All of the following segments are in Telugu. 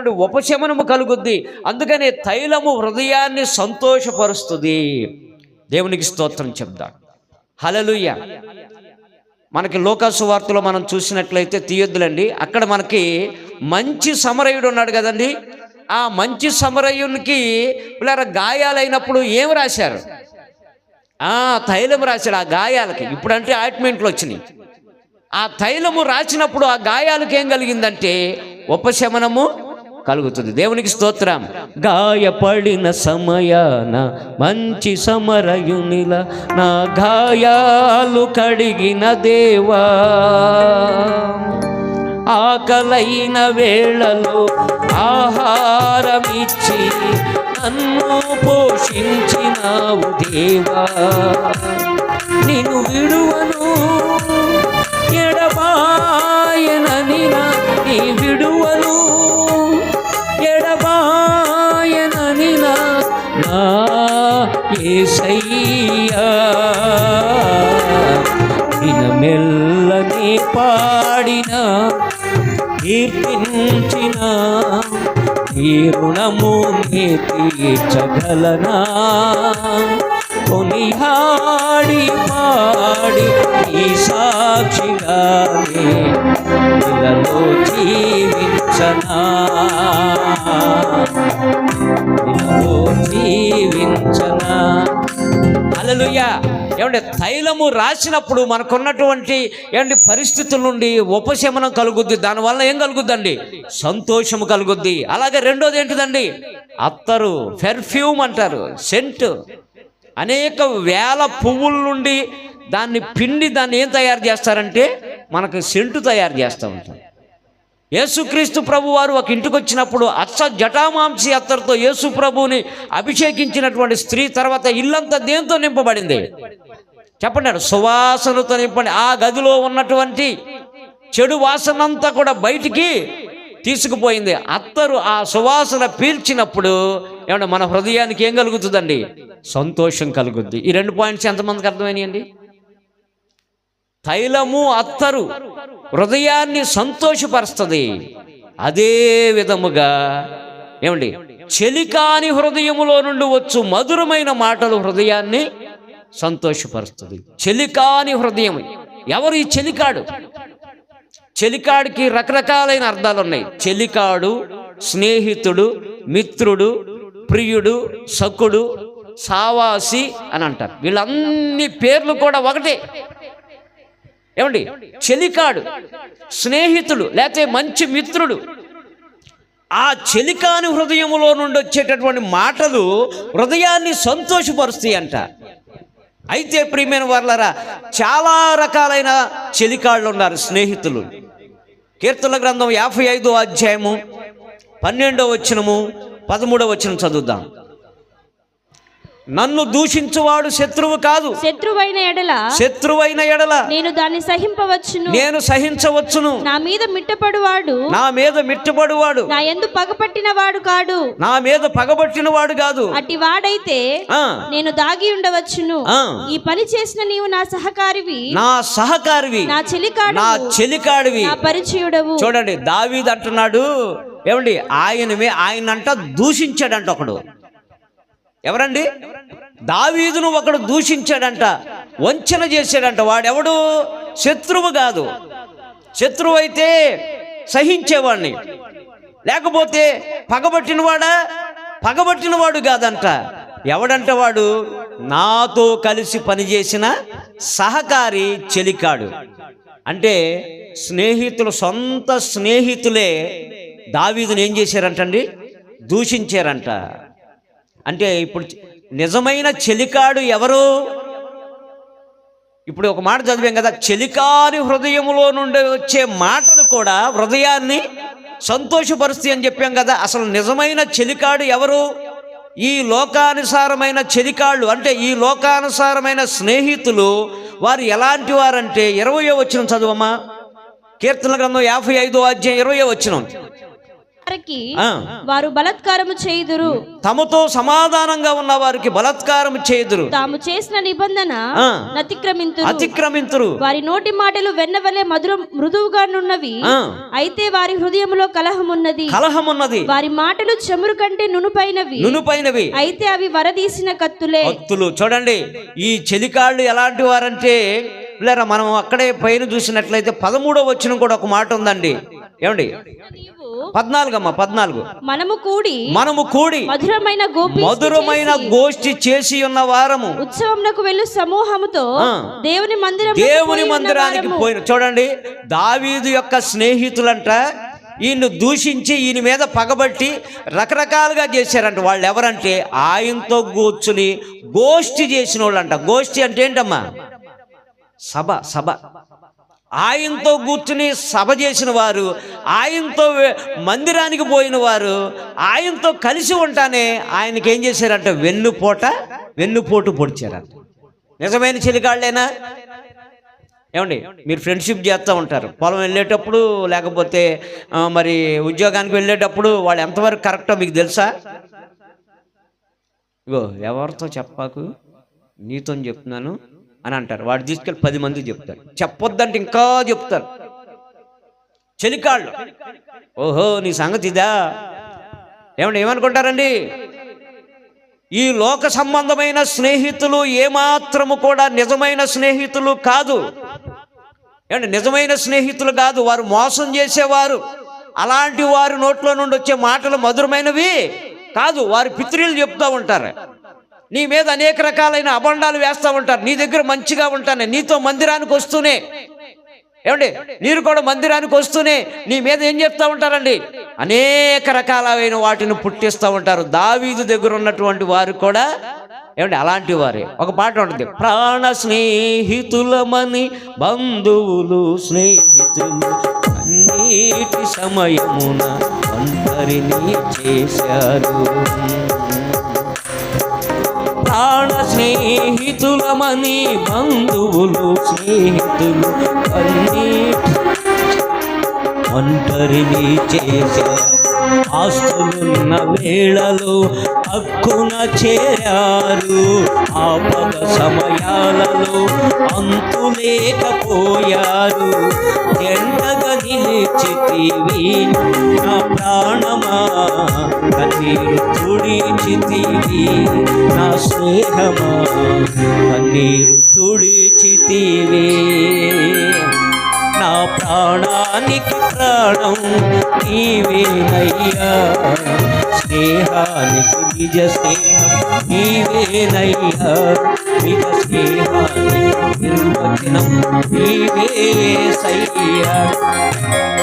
ఏమంటే ఉపశమనము కలుగుద్ది. అందుకనే తైలము హృదయాన్ని సంతోషపరుస్తుంది. దేవునికి స్తోత్రం చెప్దాం. హల్లెలూయా. మనకి లూకా సువార్తలో మనం చూసినట్లయితే తీయొద్దులండి, అక్కడ మనకి మంచి సమరయుడు ఉన్నాడు కదండి. ఆ మంచి సమరయునికి పిల్లరా గాయాలైనప్పుడు ఏం రాశారు? తైలం రాశాడు ఆ గాయాలకి. ఇప్పుడంటే ఆయింట్మెంట్లు వచ్చినాయి. ఆ తైలము రాసినప్పుడు ఆ గాయాలకు ఏం కలిగిందంటే ఉపశమనము కలుగుతుంది. దేవునికి స్తోత్రం. గాయపడిన సమయాన మంచి సమరయునిలా నా గాయాలు కడిగిన దేవా, ఆకలైన వేళలో ఆహారమిచ్చి నన్ను పోషించినావు దేవా, నిన్ను విడువను ఎడబాయనని నీ విడువను ఎడబాయనని నా యేసయ్యా, దినమెల్లని పాడిన కీర్తించిన ఈ రుణము నీ తీర్చగలనా, కొనిహాడి పాడి ఈ సాక్షిగానే ఇలలో జీవించనా, ఇలలో జీవించనా. హల్లెలూయా. ఏమంటే తైలము రాసినప్పుడు మనకున్నటువంటి ఏమంటే పరిస్థితుల నుండి ఉపశమనం కలుగుద్ది. దానివల్ల ఏం కలుగుద్దండి? సంతోషము కలుగుద్ది. అలాగే రెండోది ఏంటిదండి? అత్తరు, పెర్ఫ్యూమ్ అంటారు, సెంట్. అనేక వేల పువ్వుల నుండి దాన్ని పిండి దాన్ని ఏం తయారు చేస్తారంటే మనకు సెంటు తయారు చేస్తూ ఉంటారు. యేసుక్రీస్తు ప్రభు వారు ఒక ఇంటికి వచ్చినప్పుడు జటామాంసి అత్తరుతో యేసు ప్రభువుని అభిషేకించినటువంటి స్త్రీ తర్వాత ఇల్లంతా దేంతో నింపబడింది చెప్పండి? సువాసనతో నింపండి. ఆ గదిలో ఉన్నటువంటి చెడు వాసనంతా కూడా బయటికి తీసుకుపోయింది. అత్తరు ఆ సువాసన పీల్చినప్పుడు ఏమన్నా మన హృదయానికి ఏం కలుగుతుందండి? సంతోషం కలుగుద్ది. ఈ 2 పాయింట్స్ ఎంతమందికి అర్థమైనాయండి? తైలము అత్తరు హృదయాన్ని సంతోషపరుస్తుంది. అదే విధముగా ఏమండి చెలికాని హృదయములో నుండి వచ్చు మధురమైన మాటలు హృదయాన్ని సంతోషపరుస్తుంది. చెలికాని హృదయం. ఎవరు ఈ చెలికాడు? చెలికాడికి రకరకాలైన అర్థాలు ఉన్నాయి. చెలికాడు, స్నేహితుడు, మిత్రుడు, ప్రియుడు, సకుడు, సావాసి అని అంటారు. వీళ్ళన్ని పేర్లు కూడా ఒకటే. ఏమండి చెలికాడు, స్నేహితుడు, లేకపోతే మంచి మిత్రుడు. ఆ చెలికాని హృదయములో నుండి వచ్చేటటువంటి మాటలు హృదయాన్ని సంతోషపరుస్తాయి అంట. అయితే ప్రియమైన వారలారా, చాలా రకాలైన చెలికాళ్ళు ఉన్నారు, స్నేహితులు. కీర్తనల గ్రంథం 55వ అధ్యాయము 12వ వచనము 13వ వచనం చదువుదాం. నన్ను దూషించువాడు శత్రువు కాదు, శత్రువైన ఎడల నేను దాన్ని సహింపవచ్చును, నేను సహించవచ్చును. నా మీద మిట్టపడువాడు నా యందు పగపట్టినవాడు కాడు, అట్టి వాడైతే నేను దాగి ఉండవచ్చును. ఈ పని చేసిన నీవు నా సహకారివి, నా చెలికాడివి, నా పరిచయుడవు. చూడండి, దావీదు అంటున్నాడు ఏమండి, ఆయనంట దూషించాడంట ఒకడు. ఎవరండి? దావీదును ఒకడు దూషించాడంట, వంచన చేశాడంట. వాడెవడు? శత్రువు కాదు. శత్రువు అయితే సహించేవాడిని, లేకపోతే పగబట్టినవాడు కాదంట. ఎవడంట వాడు? నాతో కలిసి పనిచేసిన సహకారి, చెలికాడు. అంటే స్నేహితులు, సొంత స్నేహితులే దావీదును ఏం చేశారంటండి? దూషించారంట. అంటే ఇప్పుడు నిజమైన చెలికాడు ఎవరు? ఇప్పుడు ఒక మాట చదివాం కదా, చెలికాని హృదయములో నుండి వచ్చే మాటలు కూడా హృదయాన్ని సంతోషపరుస్తాయి అని చెప్పాం కదా. అసలు నిజమైన చెలికాడు ఎవరు? ఈ లోకానుసారమైన చెలికాళ్ళు, అంటే ఈ లోకానుసారమైన స్నేహితులు వారు ఎలాంటి వారంటే 20వ వచనం చదువమ్మా. కీర్తనల గ్రంథం 55వ అధ్యాయం 20వ వచనం. వారు బలాత్కారము చేయుదురు, తమతో సమాధానంగా ఉన్న వారికి బలాత్కారం చేయుదురు, తాము చేసిన నిబంధన అతిక్రమింతురు. వారి నోటి మాటలు వెన్నవలే మృదువుగా నున్నవి, అయితే వారి హృదయములో కలహమున్నది. వారి మాటలు చమురు కంటే నునుపైనవి, అయితే అవి వరదీసిన కత్తులు. చూడండి, ఈ చెలికాళ్ళు ఎలాంటి వారంటే లేరా, మనం అక్కడే పైన చూసినట్లయితే 13వ వచనం కూడా ఒక మాట ఉందండి. ఏమండి 14 మనము కూడి మధురమైన గోష్ఠి చేసి ఉన్న వారము, ఉత్సవమునకు వెళ్ళు సమూహముతో దేవుని మందిరానికి పోయిన. చూడండి, దావీదు యొక్క స్నేహితులంట ఈయన్ని దూషించి ఈయన మీద పగబట్టి రకరకాలుగా చేశారంట. వాళ్ళు ఎవరంటే ఆయనతో కూర్చుని గోష్ఠి చేసిన వాళ్ళంట. గోష్ఠి అంటే ఏంటమ్మా? సభ. ఆయనతో కూర్చుని సభ చేసిన వారు, ఆయనతో మందిరానికి పోయిన వారు, ఆయనతో కలిసి ఉంటానే ఆయనకి ఏం చేశారంట? వెన్నుపోటు పొడిచారంట. నిజమైన చెలికాళ్ళేనా? ఏమండి, మీరు ఫ్రెండ్షిప్ చేస్తూ ఉంటారు, పొలం వెళ్ళేటప్పుడు లేకపోతే మరి ఉద్యోగానికి వెళ్ళేటప్పుడు వాళ్ళు ఎంతవరకు కరెక్టో మీకు తెలుసా? ఇగో ఎవరితో చెప్పాకు, నీతో చెప్తున్నాను అని అంటారు. వాడు తీసుకెళ్ళి 10 మందికి చెప్తారు. చెప్పొద్దంటే ఇంకా చెప్తారు. చెలికాళ్ళు, ఓహో నీ సంగతి ఇదా? ఏమనుకుంటారండి? ఈ లోక సంబంధమైన స్నేహితులు ఏమాత్రము కూడా నిజమైన స్నేహితులు కాదు. నిజమైన స్నేహితులు కాదు, వారు మోసం చేసేవారు. అలాంటి వారి నోట్లో నుండి వచ్చే మాటలు మధురమైనవి కాదు. వారి పిత్రులు చెప్తూ ఉంటారు, నీ మీద అనేక రకాలైన అబండాలు వేస్తూ ఉంటారు. నీ దగ్గర మంచిగా ఉంటానే, నీతో మందిరానికి వస్తూనే, మీరు కూడా మందిరానికి వస్తూనే నీ మీద ఏం చెప్తా ఉంటారండి? అనేక రకాలైన వాటిని పుట్టిస్తూ ఉంటారు. దావీదు దగ్గర ఉన్నటువంటి వారు కూడా అలాంటి వారే. ఒక పాట ఉంటుంది, ప్రాణ స్నేహితులమని బంధువులు స్నేహితులు అన్నిటి సమయమున ఒంటరిని చేశారు. ప్రాణ స్నేహితులమని బంధువులు స్నేహితులు ఒంటరిని చేశారు. ఆస్తులున్న వేళలో హక్కున చేరారు, ఆపద సమయాలలో అంతులేకపోయారు. ఎండగా నిలిచితివి నా ప్రాణమా, కన్నీరు తుడిచితివి నా స్నేహమా, కన్నీరు తుడిచితివి. నా ప్రాణానికి ప్రాణం నీవేనయ్యా, స్నేహానికి నిజ స్నేహం నీవేనయ్యా, నిజ స్నేహానికి నిర్వచనం నీవేసయ్యా.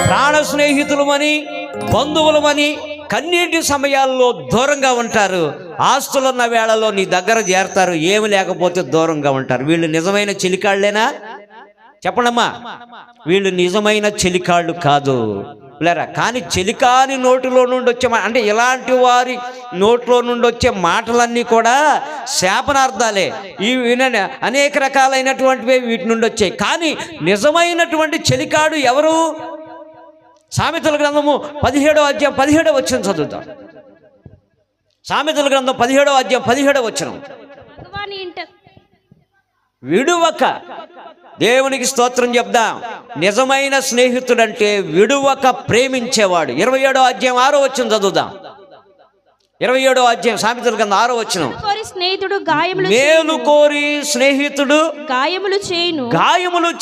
ప్రాణ స్నేహితులమని బంధువులమని కన్నీటి సమయాల్లో దూరంగా ఉంటారు, ఆస్తులున్న వేళలో నీ దగ్గర చేరతారు, ఏమి లేకపోతే దూరంగా ఉంటారు. వీళ్ళు నిజమైన చెలికాళ్ళేనా? చెప్పండమ్మా, వీళ్ళు నిజమైన చెలికాళ్ళు కాదు లేరా. కానీ చెలికాని నోటిలో నుండి వచ్చే అంటే ఇలాంటి వారి నోట్లో నుండి వచ్చే మాటలన్నీ కూడా శాపనార్థాలే. వినండి, అనేక రకాలైనటువంటివి వీటి నుండి వచ్చాయి. కానీ నిజమైనటువంటి చెలికాడు ఎవరు? సామెతల గ్రంథము 17వ అధ్యాయం 17వ వచనం చదువుతాం. సామెతల గ్రంథం 17వ అధ్యాయం 17వ వచనం. విడువక, దేవునికి స్తోత్రం చెప్దాం. నిజమైన స్నేహితుడంటే విడువక ప్రేమించేవాడు. 27వ అధ్యాయం 6వ వచనం చదువుదాం. 27వ అధ్యాయం సామెతల గ్రంథం 6వ వచనం. మేలు కోరి స్నేహితుడు గాయములు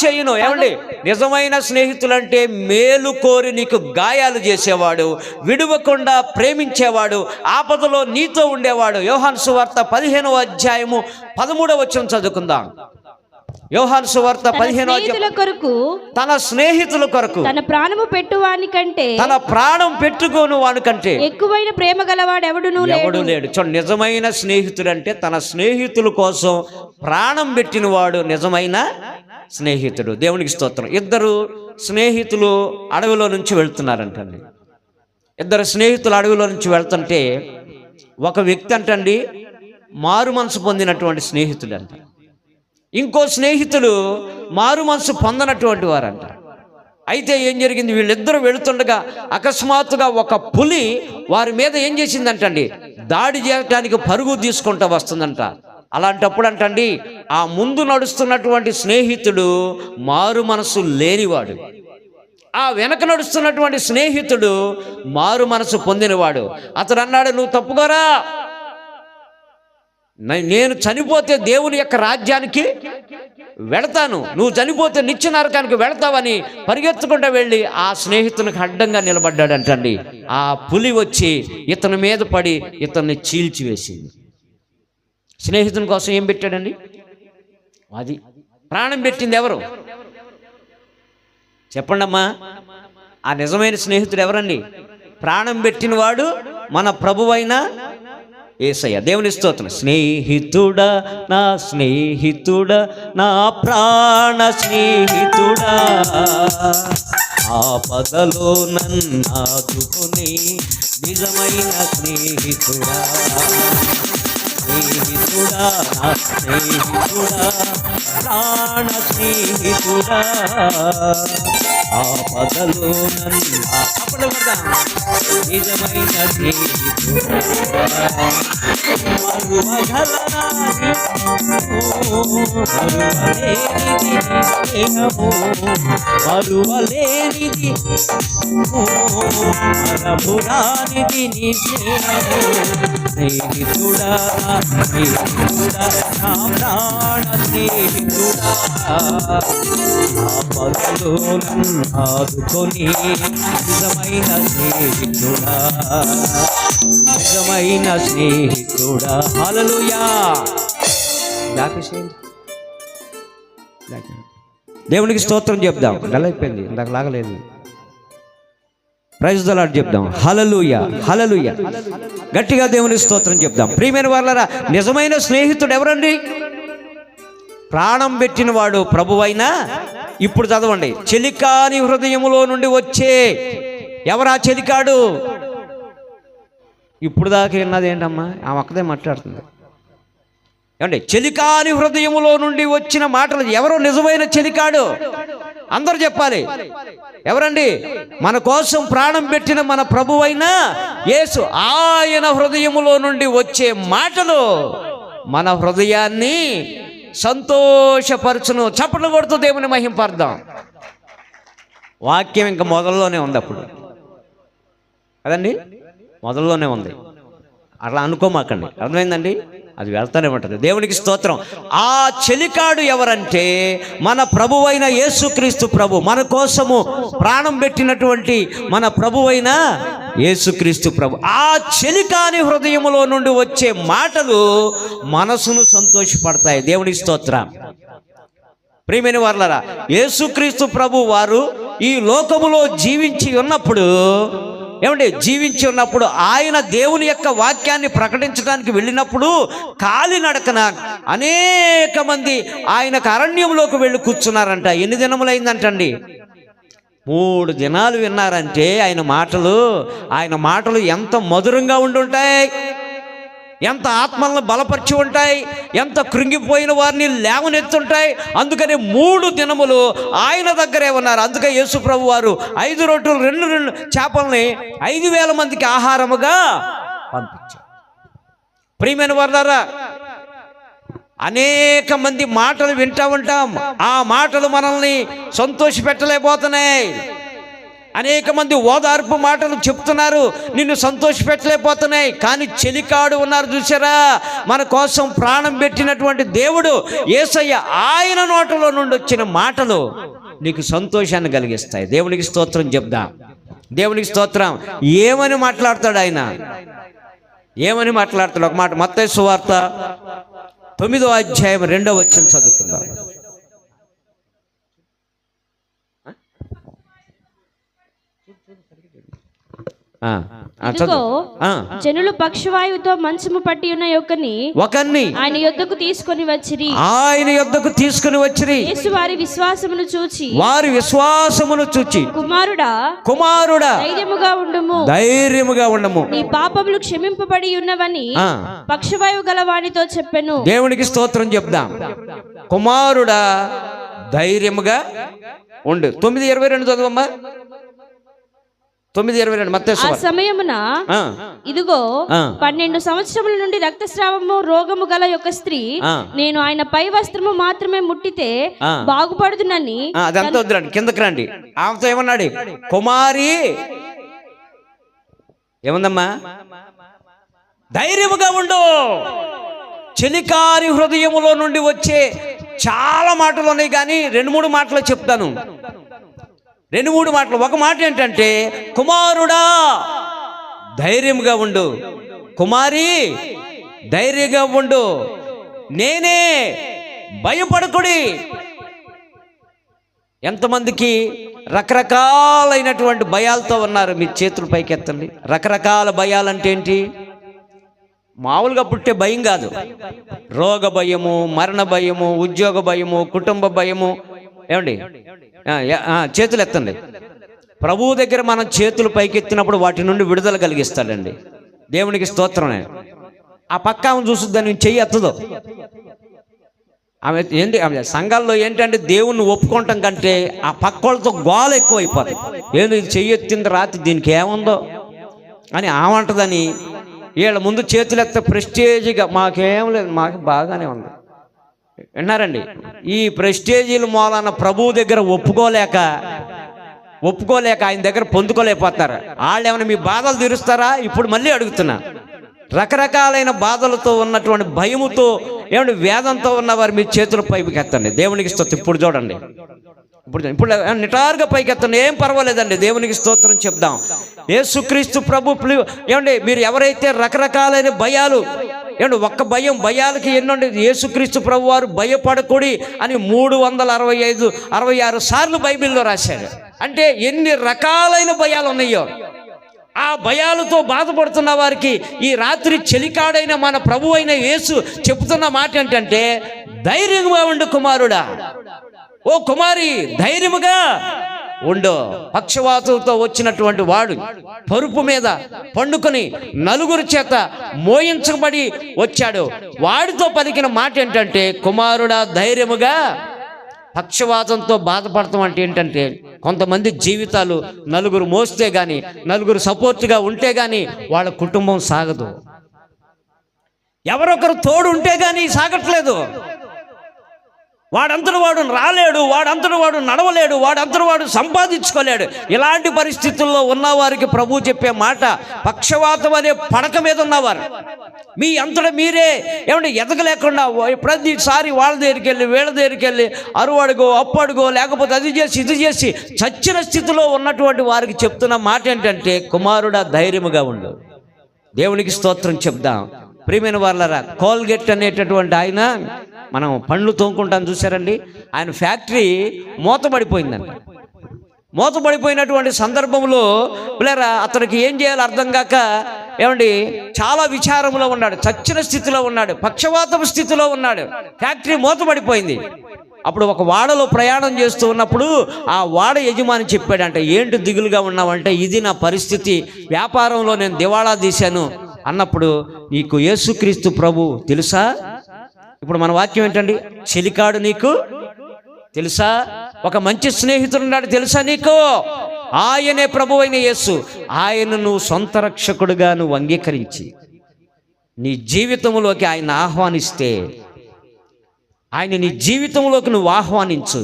చేయును. ఏమండి, నిజమైన స్నేహితులంటే మేలు కోరి నీకు గాయాలు చేసేవాడు, విడువకుండా ప్రేమించేవాడు, ఆపదలో నీతో ఉండేవాడు. యోహాను సువార్త 15వ అధ్యాయము 13వ వచనం చదువుకుందాం. యోహాను సువార్త 15వ అధ్యాయం. తన స్నేహితుల కొరకు తన ప్రాణము పెట్టువాని కంటే, తన ప్రాణం పెట్టుకోను వాని కంటే ఎక్కువైన ప్రేమ గలవాడు ఎవడు లేడు. చూడండి, నిజమైన స్నేహితుడు అంటే తన స్నేహితుల కోసం ప్రాణం పెట్టిన వాడు నిజమైన స్నేహితుడు. దేవునికి స్తోత్రం. 2 స్నేహితులు అడవిలో నుంచి వెళ్తున్నారంటండి. 2 స్నేహితులు అడవిలో నుంచి వెళ్తుంటే ఒక వ్యక్తి అంటండి మారు మనసు పొందినటువంటి స్నేహితుడు అంట. ఇంకో స్నేహితుడు మారు మనసు పొందనటువంటి వారంట. అయితే ఏం జరిగింది, వీళ్ళిద్దరూ వెళుతుండగా అకస్మాత్తుగా ఒక పులి వారి మీద ఏం చేసిందంటండి, దాడి చేయడానికి పరుగు తీసుకుంటూ వస్తుందంట. అలాంటప్పుడు అంటండి, ఆ ముందు నడుస్తున్నటువంటి స్నేహితుడు మారు మనసు లేనివాడు, ఆ వెనక నడుస్తున్నటువంటి స్నేహితుడు మారు మనసు పొందినవాడు. అతడు అన్నాడు, నువ్వు తప్పుకోరా, నేను చనిపోతే దేవుని యొక్క రాజ్యానికి వెళతాను, నువ్వు చనిపోతే నిత్య నరకానికి వెళతావని పరిగెత్తుకుంటూ వెళ్ళి ఆ స్నేహితునికి అడ్డంగా నిలబడ్డాడంటండి. ఆ పులి వచ్చి ఇతని మీద పడి ఇతన్ని చీల్చివేసింది. స్నేహితుని కోసం ఏం పెట్టాడండి, అది ప్రాణం పెట్టింది ఎవరు చెప్పండి అమ్మా. ఆ నిజమైన స్నేహితుడు ఎవరండి? ప్రాణం పెట్టినవాడు మన ప్రభువైన యేసయ్య. దేవుని స్తోత్రం. స్నేహితుడా, నా స్నేహితుడా, నా ప్రాణ స్నేహితుడా, ఆపదలో నన్నాదుకుని నిజమైన స్నేహితుడా, స్నేహితుడా, నా స్నేహితుడా, ప్రాణ స్నేహితుడా, ఆపదలో నన్ను నిజమైన స్నేహితుడా, మరువలేనిది మరపురానిది నీ స్నేహము, స్నేహితుడా, స్నేహితుడా, నా ప్రాణ స్నేహితుడా, ఆపదలో నన్ను ఆదుకొని నిజమైన స్నేహితుడా, నిజమైన స్నేహితుడా. హల్లెలూయా. దేవునికి స్తోత్రం చెప్దాం. అయిపోయింది, ఇందాక లాగలేదు. ప్రైజ్ ది లార్డ్ చెప్దాం. హల్లెలూయా, హల్లెలూయా. గట్టిగా దేవునికి స్తోత్రం చెప్దాం. ప్రియమైన వాళ్ళారా, నిజమైన స్నేహితుడు ఎవరండి? ప్రాణం పెట్టినవాడు ప్రభువైనా. ఇప్పుడు చదవండి, చెలికాని హృదయములో నుండి వచ్చే. ఎవరా చెలికాడు? ఇప్పుడు దాకా విన్నది ఏంటమ్మా, ఆ ఒక్కదే మాట్లాడుతుంది. ఏమండి, చెలికాని హృదయములో నుండి వచ్చిన మాటలు. ఎవరో నిజమైన చెలికాడు? అందరూ చెప్పాలి. ఎవరండి? మన కోసం ప్రాణం పెట్టిన మన ప్రభువైన యేసు. ఆయన హృదయములో నుండి వచ్చే మాటలు మన హృదయాన్ని సంతోషపరచును. చప్పట్లు కొడుతూ దేవుని మహింపర్దాం. వాక్యం ఇంకా మొదల్లోనే ఉంది. అప్పుడు కదండి, మొదల్లోనే ఉంది. అట్లా అనుకోమాకండి, అర్థమైందండి? అది వెళ్తానే ఉంటుంది. దేవునికి స్తోత్రం. ఆ చెలికాడు ఎవరంటే మన ప్రభువైన యేసుక్రీస్తు ప్రభు. మన కోసము ప్రాణం పెట్టినటువంటి మన ప్రభువైన యేసుక్రీస్తు ప్రభు. ఆ చెలికాని హృదయములో నుండి వచ్చే మాటలు మనసును సంతోషపడతాయి. దేవునికి స్తోత్రం. ప్రియమైన వారలారా, యేసుక్రీస్తు ప్రభు వారు ఈ లోకములో జీవించి ఉన్నప్పుడు, ఏమంటే జీవించి ఉన్నప్పుడు ఆయన దేవుని యొక్క వాక్యాన్ని ప్రకటించడానికి వెళ్ళినప్పుడు కాలినడకన అనేక మంది ఆయనకు అరణ్యంలోకి వెళ్ళి కూర్చున్నారంట. ఎన్ని దినములైందంటండి? 3 దినాలు విన్నారంటే ఆయన మాటలు ఎంత మధురంగా ఉండుంటాయి, ఎంత ఆత్మలను బలపరిచి ఉంటాయి, ఎంత కృంగిపోయిన వారిని లేవనెత్తుంటాయి. అందుకని 3 దినములు ఆయన దగ్గరే ఉన్నారు. అందుకే యేసు ప్రభు వారు 5 రొట్టెలు 2 చేపల్ని 5,000 మందికి ఆహారముగా పంపించారు. ప్రియమైన వారలారా, అనేక మంది మాటలు వింటూ ఉంటాం. ఆ మాటలు మనల్ని సంతోషపెట్టలేకపోతున్నాయి. అనేక మంది ఓదార్పు మాటలు చెప్తున్నారు, నిన్ను సంతోషపెట్టలేకపోతున్నాయి. కానీ చెలికాడు ఉన్నారు చూసారా, మన కోసం ప్రాణం పెట్టినటువంటి దేవుడు యేసయ్య. ఆయన నోటలో నుండి వచ్చిన మాటలు నీకు సంతోషాన్ని కలిగిస్తాయి. దేవునికి స్తోత్రం చెప్దాం. దేవునికి స్తోత్రం. ఏమని మాట్లాడతాడు ఆయన? ఏమని మాట్లాడతాడు? ఒక మాట మత్తయి సువార్త 9వ అధ్యాయం 2వ వచనం చదువుకుందాం. జనులు పక్షవాయువుతో మంచము పట్టి ఉన్న ఒకరిని ఆయన యొద్దకు తీసుకొని వచ్చిరి. యేసు వారి విశ్వాసమును చూచి కుమారుడా ధైర్యముగా ఉండుము, నీ పాపములు క్షమింపబడి ఉన్నవని పక్షవాయువు గల వానితో చెప్పెను. దేవునికి స్తోత్రం చెప్దాం. కుమారుడా ధైర్యముగా ఉండు. 9:22 చదువమ్మా. 9:22 మత్తయి ఆ సువార్త. సమయమున ఇదిగో 12 సంవత్సరముల నుండి రక్తస్రావము రోగము గల యొక్క స్త్రీ నేను ఆయన పై వస్త్రము మాత్రమే ముట్టితే బాగుపడుదునని. అదంతా వద్దురండి, కిందకి రండి. ఆమెతో ఏమన్నాడు? కుమారి ఏముందమ్మా? ధైర్యముగా ఉండు. చెలికారి హృదయములో నుండి వచ్చే చాలా మాటలు ఉన్నాయి, కానీ 2-3 మాటలు చెప్తాను. 2-3 మాటలు. ఒక మాట ఏంటంటే, కుమారుడా ధైర్యంగా ఉండు, కుమారి ధైర్యంగా ఉండు, నేనే, భయపడకుడి. ఎంతమందికి రకరకాలైనటువంటి భయాలతో ఉన్నారు? మీ చేతుల పైకి ఎత్తండి. రకరకాల భయాలంటే ఏంటి? మామూలుగా పుట్టే భయం కాదు. రోగ భయము, మరణ భయము, ఉద్యోగ భయము, కుటుంబ భయము. ఏమండి? చేతులు ఎత్తండి. ప్రభువు దగ్గర మనం చేతులు పైకెత్తినప్పుడు వాటి నుండి విడుదల కలిగిస్తాడండి. దేవునికి స్తోత్రమే. ఆ పక్క ఆమె చూస్తుందని చెయ్యి ఎత్తదు. ఆమె ఏంటి, ఆమె సంఘాల్లో ఏంటంటే దేవుణ్ణి ఒప్పుకోవటం కంటే ఆ పక్కోళ్ళతో గోల ఎక్కువ అయిపోతుంది. ఏంది ఇది చెయ్యి ఎత్తింది రాత్రి, దీనికి ఏముందో అని ఆమంటదని వీళ్ళ ముందు చేతులు ఎత్త ప్రెస్టేజ్గా, మాకేం లేదు, మాకు బాగానే ఉంది. విన్నారండి? ఈ ప్రెస్టేజీల మూలాన ప్రభువు దగ్గర ఒప్పుకోలేక ఆయన దగ్గర పొందుకోలేకపోతారు. వాళ్ళు ఏమైనా మీ బాధలు తీరుస్తారా? ఇప్పుడు మళ్ళీ అడుగుతున్నా. రకరకాలైన బాధలతో ఉన్నటువంటి భయముతో, ఏమంటే వేదంతో ఉన్నవారు మీ చేతుల పైకి ఎత్తండి. దేవునికి స్తోత్రం. ఇప్పుడు చూడండి, ఇప్పుడు నిటారుగా పైకి ఎత్తండి, ఏం పర్వాలేదండి. దేవునికి స్తోత్రం చెప్దాం. యేసుక్రీస్తు ప్రభు ఏమండి, మీరు ఎవరైతే రకరకాలైన భయాలు, ఏమండి ఒక్క భయాలకి ఎన్నండి, యేసుక్రీస్తు ప్రభు వారు భయపడకూడి అని 365-66 సార్లు బైబిల్లో రాశాడు. అంటే ఎన్ని రకాలైన భయాలు ఉన్నాయో. ఆ భయాలతో బాధపడుతున్న వారికి ఈ రాత్రి చెలికాడైన మన ప్రభు అయిన యేసు చెబుతున్న మాట ఏంటంటే, ధైర్యంగా ఉండు కుమారుడా, ఓ కుమారి ధైర్యముగా ఉండు. పక్షవాతంతో వచ్చినటువంటి వాడు పరుపు మీద పండుకొని నలుగురు చేత మోయించబడి వచ్చాడు. వాడితో పలికిన మాట ఏంటంటే, కుమారుడా ధైర్యముగా. పక్షవాతంతో బాధపడతాం అంటే ఏంటంటే, కొంతమంది జీవితాలు నలుగురు మోస్తే గాని, నలుగురు సపోర్ట్గా ఉంటే గాని వాళ్ళ కుటుంబం సాగదు. ఎవరొకరు తోడు ఉంటే గాని సాగట్లేదు. వాడంతటి వాడు రాలేడు, వాడంతటి వాడు నడవలేడు, వాడంతటి వాడు సంపాదించుకోలేడు. ఇలాంటి పరిస్థితుల్లో ఉన్నవారికి ప్రభు చెప్పే మాట, పక్షవాతం అనే పడక మీద ఉన్నవారు మీ అంతటా మీరే ఏమంటే ఎదగలేకుండా ప్రతిసారి వాళ్ళ దగ్గరికి వెళ్ళి వీళ్ళ దగ్గరికి వెళ్ళి అరువడుగో అప్పడుగో లేకపోతే అది చేసి ఇది చేసి చచ్చిన స్థితిలో ఉన్నటువంటి వారికి చెప్తున్న మాట ఏంటంటే, కుమారుడా ధైర్యముగా ఉండు. దేవునికి స్తోత్రం చెప్దాం. ప్రియమైన వాళ్ళరా, కోల్గేట్ అనేటటువంటి ఆయన, మనం పండ్లు తోముకుంటాను చూసారండి, ఆయన ఫ్యాక్టరీ మూతపడిపోయిందండి. మూతపడిపోయినటువంటి సందర్భంలో పిల్లరా అతనికి ఏం చేయాలో అర్థం కాక ఏమండి చాలా విచారంలో ఉన్నాడు, చచ్చిన స్థితిలో ఉన్నాడు, పక్షవాతపు స్థితిలో ఉన్నాడు. ఫ్యాక్టరీ మూతపడిపోయింది. అప్పుడు ఒక వాడలో ప్రయాణం చేస్తూ ఉన్నప్పుడు ఆ వాడ యజమాని చెప్పాడంట, ఏంటి దిగులుగా ఉన్నావంటే, ఇది నా పరిస్థితి, వ్యాపారంలో నేను దివాళా తీశాను అన్నప్పుడు, నీకు యేసుక్రీస్తు ప్రభు తెలుసా? ఇప్పుడు మన వాక్యం ఏంటండి, చెలికాడు నీకు తెలుసా? ఒక మంచి స్నేహితుడు ఉన్నాడు తెలుసా నీకు? ఆయనే ప్రభు అయిన యేసు. ఆయనను సొంత రక్షకుడుగా నువ్వు అంగీకరించి నీ జీవితంలోకి ఆయన ఆహ్వానిస్తే, ఆయన నీ జీవితంలోకి నువ్వు ఆహ్వానించు,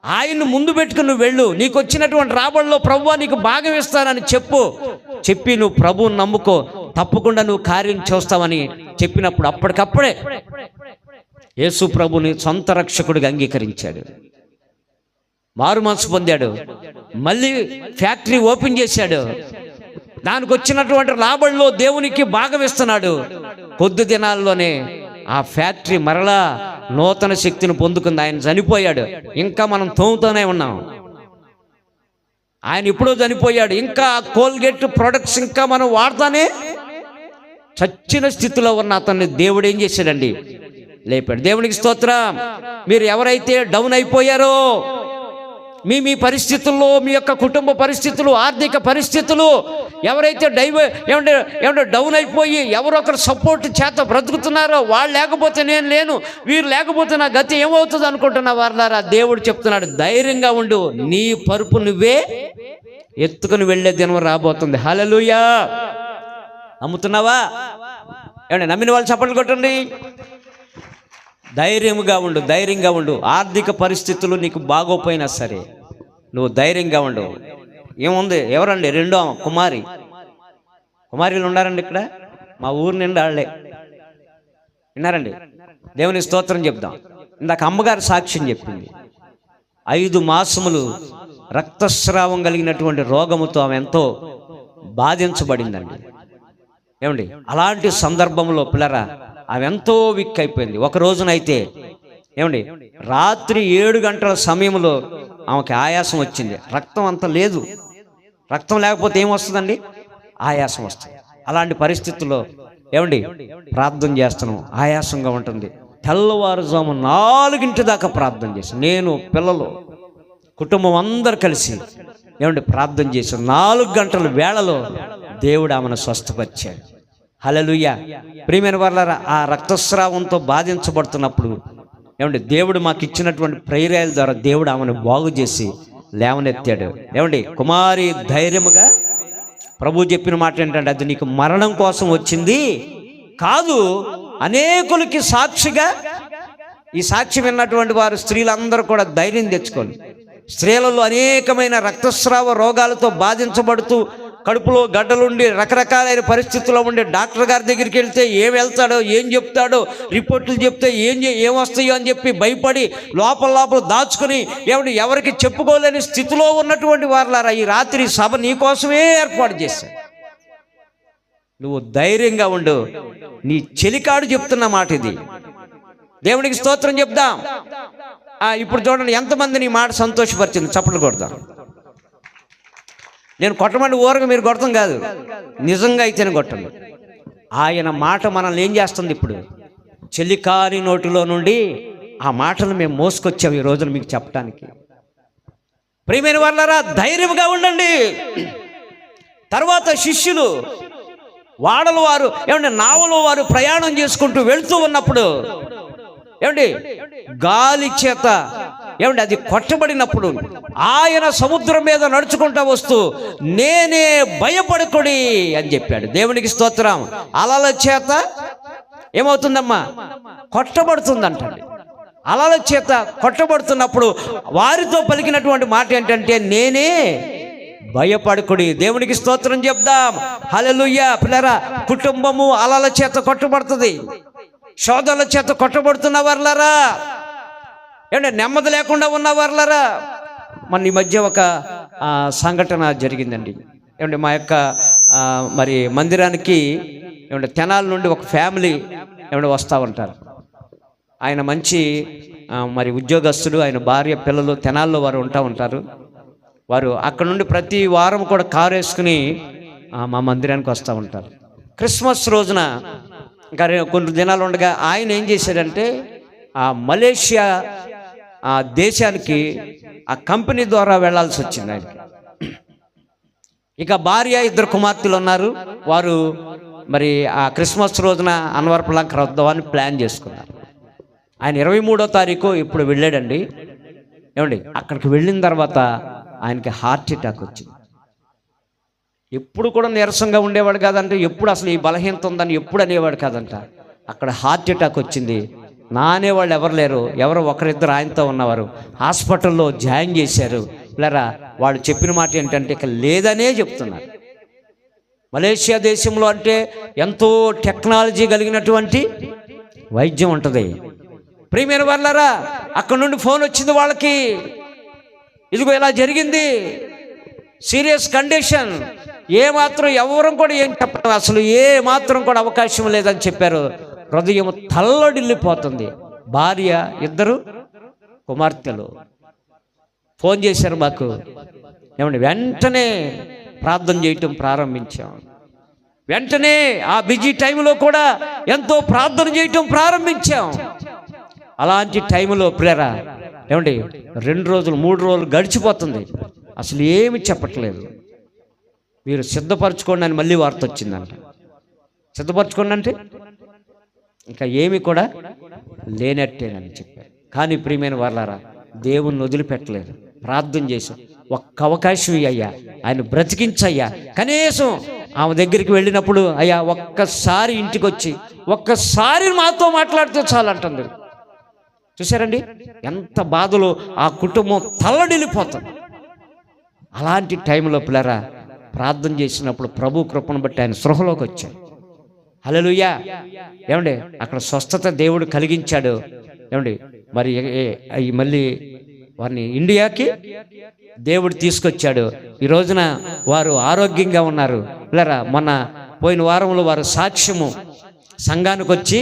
ఆయన్ను ముందు పెట్టుకుని నువ్వు వెళ్ళు. నీకు వచ్చినటువంటి రాబడిలో ప్రభువా నీకు భాగం ఇస్తానని చెప్పి నువ్వు ప్రభువుని నమ్ముకో, తప్పకుండా నువ్వు కార్యం చూస్తావని చెప్పినప్పుడు అప్పటికప్పుడే యేసు ప్రభుని సొంత రక్షకుడిగా అంగీకరించాడు, మారు మనసు పొందాడు, మళ్ళీ ఫ్యాక్టరీ ఓపెన్ చేశాడు, దానికి వచ్చినటువంటి లాభంలో దేవునికి భాగం ఇస్తున్నాడు. కొద్ది దినాల్లోనే ఆ ఫ్యాక్టరీ మరలా నూతన శక్తిని పొందుకుంది. ఆయన చనిపోయాడు, ఇంకా మనం తోముతూనే ఉన్నాం. ఆయన ఎప్పుడో చనిపోయాడు, ఇంకా కోల్గేట్ ప్రొడక్ట్స్ ఇంకా మనం వాడతానే. చచ్చిన స్థితిలో ఉన్న అతన్ని దేవుడు ఏం చేశాడండి, లేపాడు. దేవునికి స్తోత్రం. మీరు ఎవరైతే డౌన్ అయిపోయారో, మీ పరిస్థితుల్లో, మీ యొక్క కుటుంబ పరిస్థితులు, ఆర్థిక పరిస్థితులు, ఎవరైతే ఏమంటే డౌన్ అయిపోయి ఎవరొకరు సపోర్ట్ చేత బ్రతుకుతున్నారో, వాళ్ళు లేకపోతే నేను లేను, వీరు లేకపోతే నా గతి ఏమవుతుంది అనుకుంటున్నా వారులారా, దేవుడు చెప్తున్నాడు ధైర్యంగా ఉండు, నీ పరుపు నువ్వే ఎత్తుకుని వెళ్ళే దినం రాబోతుంది. హల్లెలూయా. నమ్ముతున్నావా? ఏమంటే నమ్మిన వాళ్ళు చప్పట్లు కొట్టండి. ధైర్యంగా ఉండు, ధైర్యంగా ఉండు. ఆర్థిక పరిస్థితులు నీకు బాగోపోయినా సరే నువ్వు ధైర్యంగా ఉండు. ఏముంది, ఎవరండి? రెండో కుమారీలు ఉన్నారండి ఇక్కడ, మా ఊరు నిండా వాళ్ళే. విన్నారండి? దేవుని స్తోత్రం చెప్దాం. ఇందాక అమ్మగారు సాక్ష్యం చెప్పింది. 5 మాసములు రక్తస్రావం కలిగినటువంటి రోగముతో ఆమె ఎంతో బాధించబడిందండి. ఏమండి, అలాంటి సందర్భంలో పిల్లరా ఆమె ఎంతో వీక్ అయిపోయింది. ఒక రోజునైతే ఏమండి రాత్రి 7 గంటల సమయంలో ఆమెకి ఆయాసం వచ్చింది. రక్తం అంత లేదు, రక్తం లేకపోతే ఏమొస్తుందండి? ఆయాసం వస్తుంది. అలాంటి పరిస్థితుల్లో ఏమండి ప్రార్థన చేస్తున్నాం, ఆయాసంగా ఉంటుంది. తెల్లవారుజాము 4 దాకా ప్రార్థన చేసి, నేను పిల్లలు కుటుంబం అందరు కలిసి ఏమండి ప్రార్థన చేసి 4 గంటల వేళలో దేవుడు ఆమెను స్వస్థపరిచాడు. హల్లెలూయా. ప్రియమైన వారలారా, ఆ రక్తస్రావంతో బాధించబడుతున్నప్పుడు ఏమండి దేవుడు మాకు ఇచ్చినటువంటి ప్రేరాల ద్వారా దేవుడు ఆమెను బాగు చేసి లేవనెత్తాడు. ఏమండి కుమారి ధైర్యముగా, ప్రభు చెప్పిన మాట ఏంటంటే అది నీకు మరణం కోసం వచ్చింది కాదు, అనేకులకి సాక్షిగా. ఈ సాక్షి విన్నటువంటి వారు స్త్రీలందరూ కూడా ధైర్యం తెచ్చుకోండి. స్త్రీలలో అనేకమైన రక్తస్రావ రోగాలతో బాధించబడుతూ కడుపులో గడ్డలుండి రకరకాలైన పరిస్థితుల్లో ఉండి డాక్టర్ గారి దగ్గరికి వెళ్తే ఏం వెళ్తాడో, ఏం చెప్తాడో, రిపోర్టులు చెప్తే ఏమొస్తాయో అని చెప్పి భయపడి లోపల దాచుకుని ఎవరికి చెప్పుకోలేని స్థితిలో ఉన్నటువంటి వారులారా, ఈ రాత్రి సభ నీకోసమే ఏర్పాటు చేశాడు. నువ్వు ధైర్యంగా ఉండు. నీ చెలికాడు చెప్తున్న మాట ఇది. దేవునికి స్తోత్రం చెప్దాం. ఇప్పుడు చూడండి ఎంతమంది నీ మాట సంతోషపరిచింది. చప్పట్లు కొడతాం. నేను కొట్టమండి ఊరగా మీరు కొడతాం కాదు, నిజంగా అయితేనే కొట్టండి. ఆయన మాట మనల్ని ఏం చేస్తుంది? ఇప్పుడు చెల్లికాని నోటిలో నుండి ఆ మాటలు మేము మోసుకొచ్చాము ఈ రోజున మీకు చెప్పడానికి. ప్రియమైన వాళ్ళారా, ధైర్యంగా ఉండండి. తర్వాత శిష్యులు వాడల వారు నావలో వారు ప్రయాణం చేసుకుంటూ వెళ్తూ ఉన్నప్పుడు గాలి చేత అది కొట్టబడినప్పుడు ఆయన సముద్రం మీద నడుచుకుంటా వస్తూ నేనే భయపడకుడి అని చెప్పాడు. దేవునికి స్తోత్రం. అలల చేత ఏమవుతుందమ్మా? కొట్టబడుతుందంటండి. అలల చేత కొట్టబడుతున్నప్పుడు వారితో పలికినటువంటి మాట ఏంటంటే నేనే భయపడకుడి. దేవునికి స్తోత్రం చెప్దాం. హల్లెలూయా. పిల్లరా, కుటుంబము అలల చేత కొట్టబడుతుంది, శోధనల చేత కొట్టబడుతున్న వర్లరా, నెమ్మది లేకుండా ఉన్న వర్లరా. మన ఈ మధ్య ఒక సంఘటన జరిగిందండి. మా యొక్క మరి మందిరానికి తెనాల నుండి ఒక ఫ్యామిలీ వస్తూ ఉంటారు. ఆయన మంచి మరి ఉద్యోగస్తుడు, ఆయన భార్య పిల్లలు తెనాల్లో వారు ఉంటారు. వారు అక్కడ నుండి ప్రతి వారం కూడా కారు వేసుకుని మా మందిరానికి వస్తూ ఉంటారు. క్రిస్మస్ రోజున ఇంకా కొన్ని దినాలు ఉండగా ఆయన ఏం చేశాడంటే ఆ మలేషియా దేశానికి ఆ కంపెనీ ద్వారా వెళ్లాల్సి వచ్చింది ఆయనకి. ఇక భార్య, 2 కుమార్తెలు ఉన్నారు. వారు మరి ఆ క్రిస్మస్ రోజున అన్వరపలంక వద్దామని ప్లాన్ చేసుకున్నారు. ఆయన 23వ తారీఖు ఇప్పుడు వెళ్ళాడండి. అక్కడికి వెళ్ళిన తర్వాత ఆయనకి హార్ట్ అటాక్ వచ్చింది. ఎప్పుడు కూడా నీరసంగా ఉండేవాడు కాదంట, ఎప్పుడు అసలు ఈ బలహీనత ఉందని ఎప్పుడు అనేవాడు కాదంట. అక్కడ హార్ట్ అటాక్ వచ్చింది. నానేవాళ్ళు ఎవరు లేరు, ఎవరో 1-2 ఆయనతో ఉన్నవారు. హాస్పిటల్లో జాయిన్ చేశారు. లేరా వాళ్ళు చెప్పిన మాట ఏంటంటే ఇక లేదనే చెప్తున్నారు. మలేషియా దేశంలో అంటే ఎంతో టెక్నాలజీ కలిగినటువంటి వైద్యం ఉంటుంది. ప్రియమైన వాళ్ళారా, అక్కడ నుండి ఫోన్ వచ్చింది వాళ్ళకి, ఇదిగో ఇలా జరిగింది, సీరియస్ కండిషన్, ఏమాత్రం ఎవరు కూడా ఏం చెప్పడం, అసలు ఏ మాత్రం కూడా అవకాశం లేదని చెప్పారు. హృదయం తల్లడిల్లిపోతుంది. భార్య, 2 కుమార్తెలు ఫోన్ చేశారు మాకు. వెంటనే ప్రార్థన చేయటం ప్రారంభించాం. వెంటనే ఆ బిజీ టైంలో కూడా ఎంతో ప్రార్థన చేయటం ప్రారంభించాం. అలాంటి టైంలో ప్రేరా ఏమండి 2 రోజులు 3 రోజులు గడిచిపోతుంది, అసలు ఏమి చెప్పట్లేదు. మీరు సిద్ధపరచుకోండి అని మళ్ళీ వార్త వచ్చిందంట. సిద్ధపరచుకోండి అంటే ఇంకా ఏమి కూడా లేనట్టేనని చెప్పారు. కానీ ప్రియమైన వాళ్ళారా, దేవుణ్ణి వదిలిపెట్టలేదు. ప్రార్థన చేసి ఒక్క అవకాశం అయ్యా, ఆయన బ్రతికించయ్యా. కనీసం ఆమె దగ్గరికి వెళ్ళినప్పుడు అయ్యా ఒక్కసారి ఇంటికి వచ్చి ఒక్కసారి మాతో మాట్లాడితే చాలంటుంది. చూసారండి ఎంత బాధలో ఆ కుటుంబం తల్లడిల్లిపోతుంది. అలాంటి టైంలో పిల్లరా ప్రార్థన చేసినప్పుడు ప్రభు కృపను బట్టి ఆయన సృహలోకి వచ్చాడు. హల్లెలూయా. ఏమండి అక్కడ స్వస్థత దేవుడు కలిగించాడు. ఏమండి మరి మళ్ళీ వారిని ఇండియాకి దేవుడు తీసుకొచ్చాడు. ఈ రోజున వారు ఆరోగ్యంగా ఉన్నారు. పిల్లరా మొన్న పోయిన వారంలో వారు సాక్ష్యము సంఘానికి వచ్చి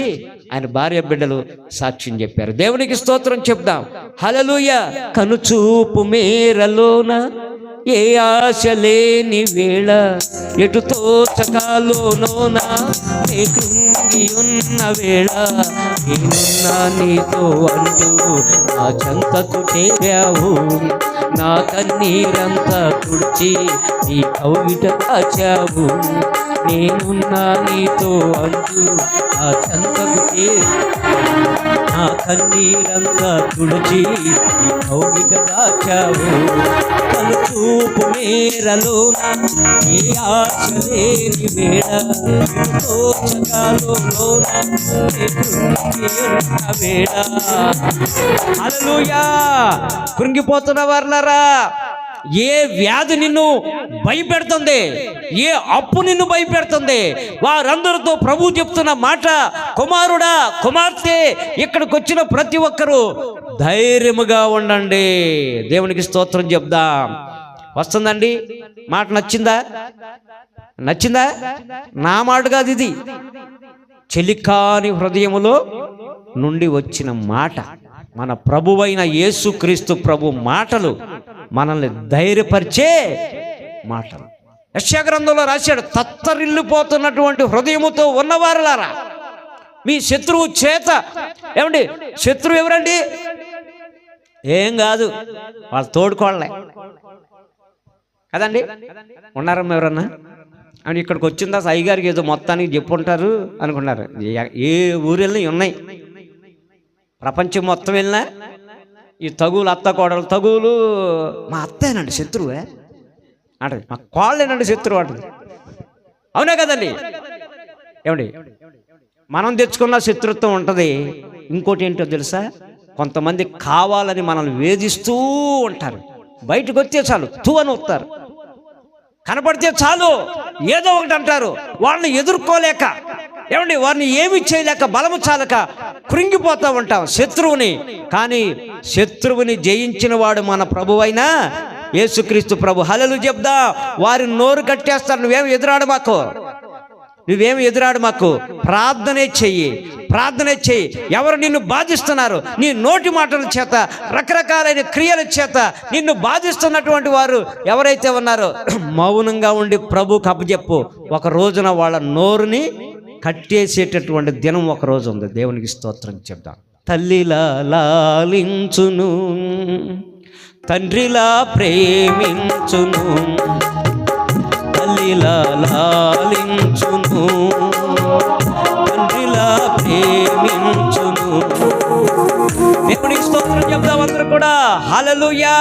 ఆయన భార్య బిడ్డలు సాక్ష్యం చెప్పారు. దేవునికి స్తోత్రం చెప్దాం. హల్లెలూయా. కనుచూపు మేరలోన ఏ ఆశ లేని వేళ ఎటు తోచకాలోనోనా ఏ కృంగి ఉన్న వేళ నేనున్నా నీతో అంటూ నా చెంతకు చేరావు. నా కన్నీరంతా తుడిచి నీ కౌగిట కాచావు. నేనున్నా నీతో అంటూ నా చెంతకు నా కన్నీరంతా తుడిచి నీ కౌగిట దాచావు. కనుచూపు మేరలోన ఏ ఆశ లేని వేళ తోచకాలోన ఏ కృంగి ఉన్న వేళ. హల్లెలూయా. కృంగిపోతున్న వారలారా, ఏ వ్యాధి నిన్ను భయపెడుతుంది, ఏ అప్పు నిన్ను భయపెడుతుంది, వారందరితో ప్రభు చెప్తున్న మాట, కుమారుడా కుమార్తె ఇక్కడికి వచ్చిన ప్రతి ఒక్కరూ ధైర్యముగా ఉండండి. దేవునికి స్తోత్రం చెప్దాం. వస్తుందండి మాట? నచ్చిందా? నచ్చిందా? నా మాట కాదు ఇది, చెలికాని హృదయములో నుండి వచ్చిన మాట. మన ప్రభువైన యేసుక్రీస్తు ప్రభు మాటలు, మనల్ని ధైర్యపరిచే మాటలు. యెషయా గ్రంథంలో రాశాడు, తత్తరిల్లిపోతున్నటువంటి హృదయముతో ఉన్నవారులారా, మీ శత్రువు చేత. ఏమండి శత్రువు ఎవరండి? ఏం కాదు, వాళ్ళు తోడుకోళ్ళే కదండి. ఉన్నారమ్మా ఎవరన్నా? అని ఇక్కడికి వచ్చిందా అయ్యగారికి ఏదో మొత్తానికి చెప్పుంటారు అనుకున్నారు. ఏ ఊరు వెళ్ళినా ఉన్నాయి, ప్రపంచం మొత్తం వెళ్ళినా ఈ తగులు, అత్త కోడలు తగులు. మా అత్తేనండి శత్రువే అంటది, మా కోళ్ళేనండి శత్రువు అంటది. అవునా కదండి? ఏమండి మనం తెచ్చుకున్న శత్రుత్వం ఉంటుంది. ఇంకోటి ఏంటో తెలుసా, కొంతమంది కావాలని మనల్ని వేధిస్తూ ఉంటారు. బయటకు వస్తే చాలు తూ అని వస్తారు, కనపడితే చాలు ఏదో ఒకటి అంటారు. వాళ్ళని ఎదుర్కోలేక, ఏమండి వారిని ఏమి చేయలేక, బలము చాలక కృంగిపోతూ ఉంటాం శత్రువుని. కానీ శత్రువుని జయించిన వాడు మన ప్రభువైన యేసుక్రీస్తు ప్రభు. హల్లెలూయా చెప్దా. వారి నోరు కట్టేస్తారు. నువ్వేమి ఎదురాడు మాకు, నువ్వేమి ఎదురాడు మాకు. ప్రార్థనే చెయ్యి, ప్రార్థనే చెయ్యి. ఎవరు నిన్ను బాధిస్తున్నారు, నీ నోటి మాటల చేత, రకరకాలైన క్రియల చేత నిన్ను బాధిస్తున్నటువంటి వారు ఎవరైతే ఉన్నారో మౌనంగా ఉండి ప్రభువుకు అప్పచెప్పు. ఒక రోజున వాళ్ళ నోరుని కట్టేసేటటువంటి దినం ఒక రోజు ఉంది. దేవునికి స్తోత్రం చెప్దాం. తల్లిలా లాలించును, తండ్రిలా ప్రేమించును, తల్లిలా లాలించును, తండ్రిలా ప్రేమించును. దేవునికి స్తోత్రం చెప్దాం అందరూ కూడా. హల్లెలూయా.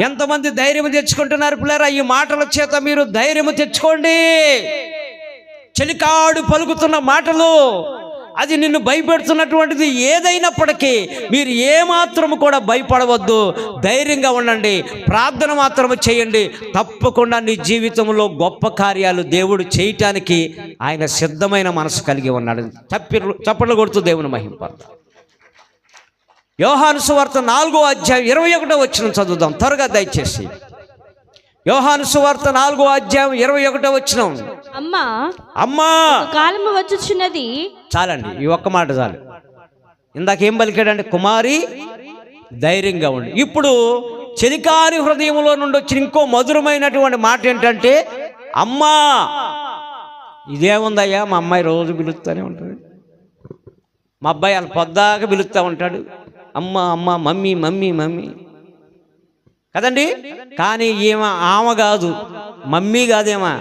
ఎంతమంది ధైర్యం తెచ్చుకుంటున్నారు పిల్లరా? ఈ మాటల చేత మీరు ధైర్యం తెచ్చుకోండి. చెలికాడు పలుకుతున్న మాటలు, అది నిన్ను భయపెడుతున్నటువంటిది ఏదైనప్పటికీ మీరు ఏమాత్రము కూడా భయపడవద్దు. ధైర్యంగా ఉండండి, ప్రార్థన మాత్రము చేయండి. తప్పకుండా నీ జీవితంలో గొప్ప కార్యాలు దేవుడు చేయటానికి ఆయన సిద్ధమైన మనసు కలిగి ఉన్నాడు. చప్పట్లు కొడుతూ దేవుని మహింపడతాం. యోహాను సువార్త 4వ అధ్యాయం 21వ వచనం చదువుదాం త్వరగా దయచేసి. యోహాను సువార్త 4వ అధ్యాయం 21వ వచనం. అమ్మా కాలము వచ్చుచున్నది. చాలండి, ఈ ఒక్క మాట చాలు. ఇందాకేం పలికాడంటే, కుమారి ధైర్యంగా ఉండి. ఇప్పుడు చెలికాని హృదయంలో నుండి వచ్చిన ఇంకో మధురమైనటువంటి మాట ఏంటంటే, అమ్మా. ఇదేముందయ్యా, మా అమ్మాయి రోజు పిలుస్తూనే ఉంటుంది, మా అబ్బాయి వాళ్ళ పొద్దాక పిలుస్తూ ఉంటాడు, అమ్మ అమ్మ మమ్మీ మమ్మీ మమ్మీ కదండి. కానీ ఆమె కాదు, మమ్మీ కాదేమా.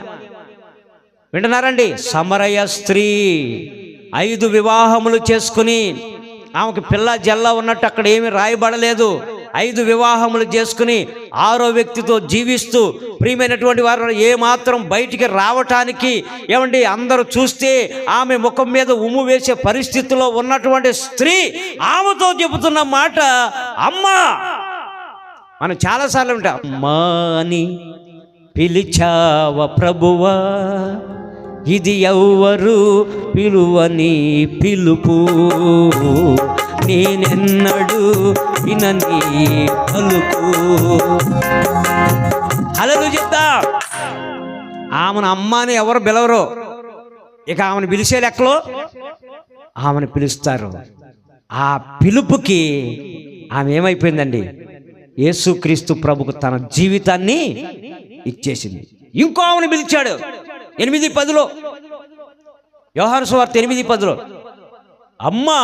వింటున్నారండి? సమరయ స్త్రీ 5 వివాహములు చేసుకుని, ఆమెకు పిల్ల జల్ల ఉన్నట్టు అక్కడ ఏమీ రాయబడలేదు. 5 వివాహములు చేసుకుని 6వ వ్యక్తితో జీవిస్తూ, ప్రియమైనటువంటి వారు, ఏమాత్రం బయటికి రావటానికి ఏమండి అందరూ చూస్తే ఆమె ముఖం మీద ఉమ్ము వేసే పరిస్థితిలో ఉన్నటువంటి స్త్రీ ఆమెతో చెబుతున్న మాట అమ్మా. మనం చాలాసార్లు ఉంటాం, అమ్మా అని పిలిచావ ప్రభువా, ఇది ఎవ్వరు పిలువని పిలుపు, నేనెన్నడు వినని పలుకు. హల్లెలూయా చెప్తా. ఆమెను అమ్మాని ఎవరు పిలవరు, ఇక ఆమెను పిలిచే లెక్కలో ఆమెను పిలుస్తారు. ఆ పిలుపుకి ఆమె ఏమైపోయిందండి, యేసుక్రీస్తు ప్రభుకు తన జీవితాన్ని ఇచ్చేసింది. ఇంకో ఆమెను పిలిచాడు 8:10, యోహాను సువార్త 8:10, అమ్మా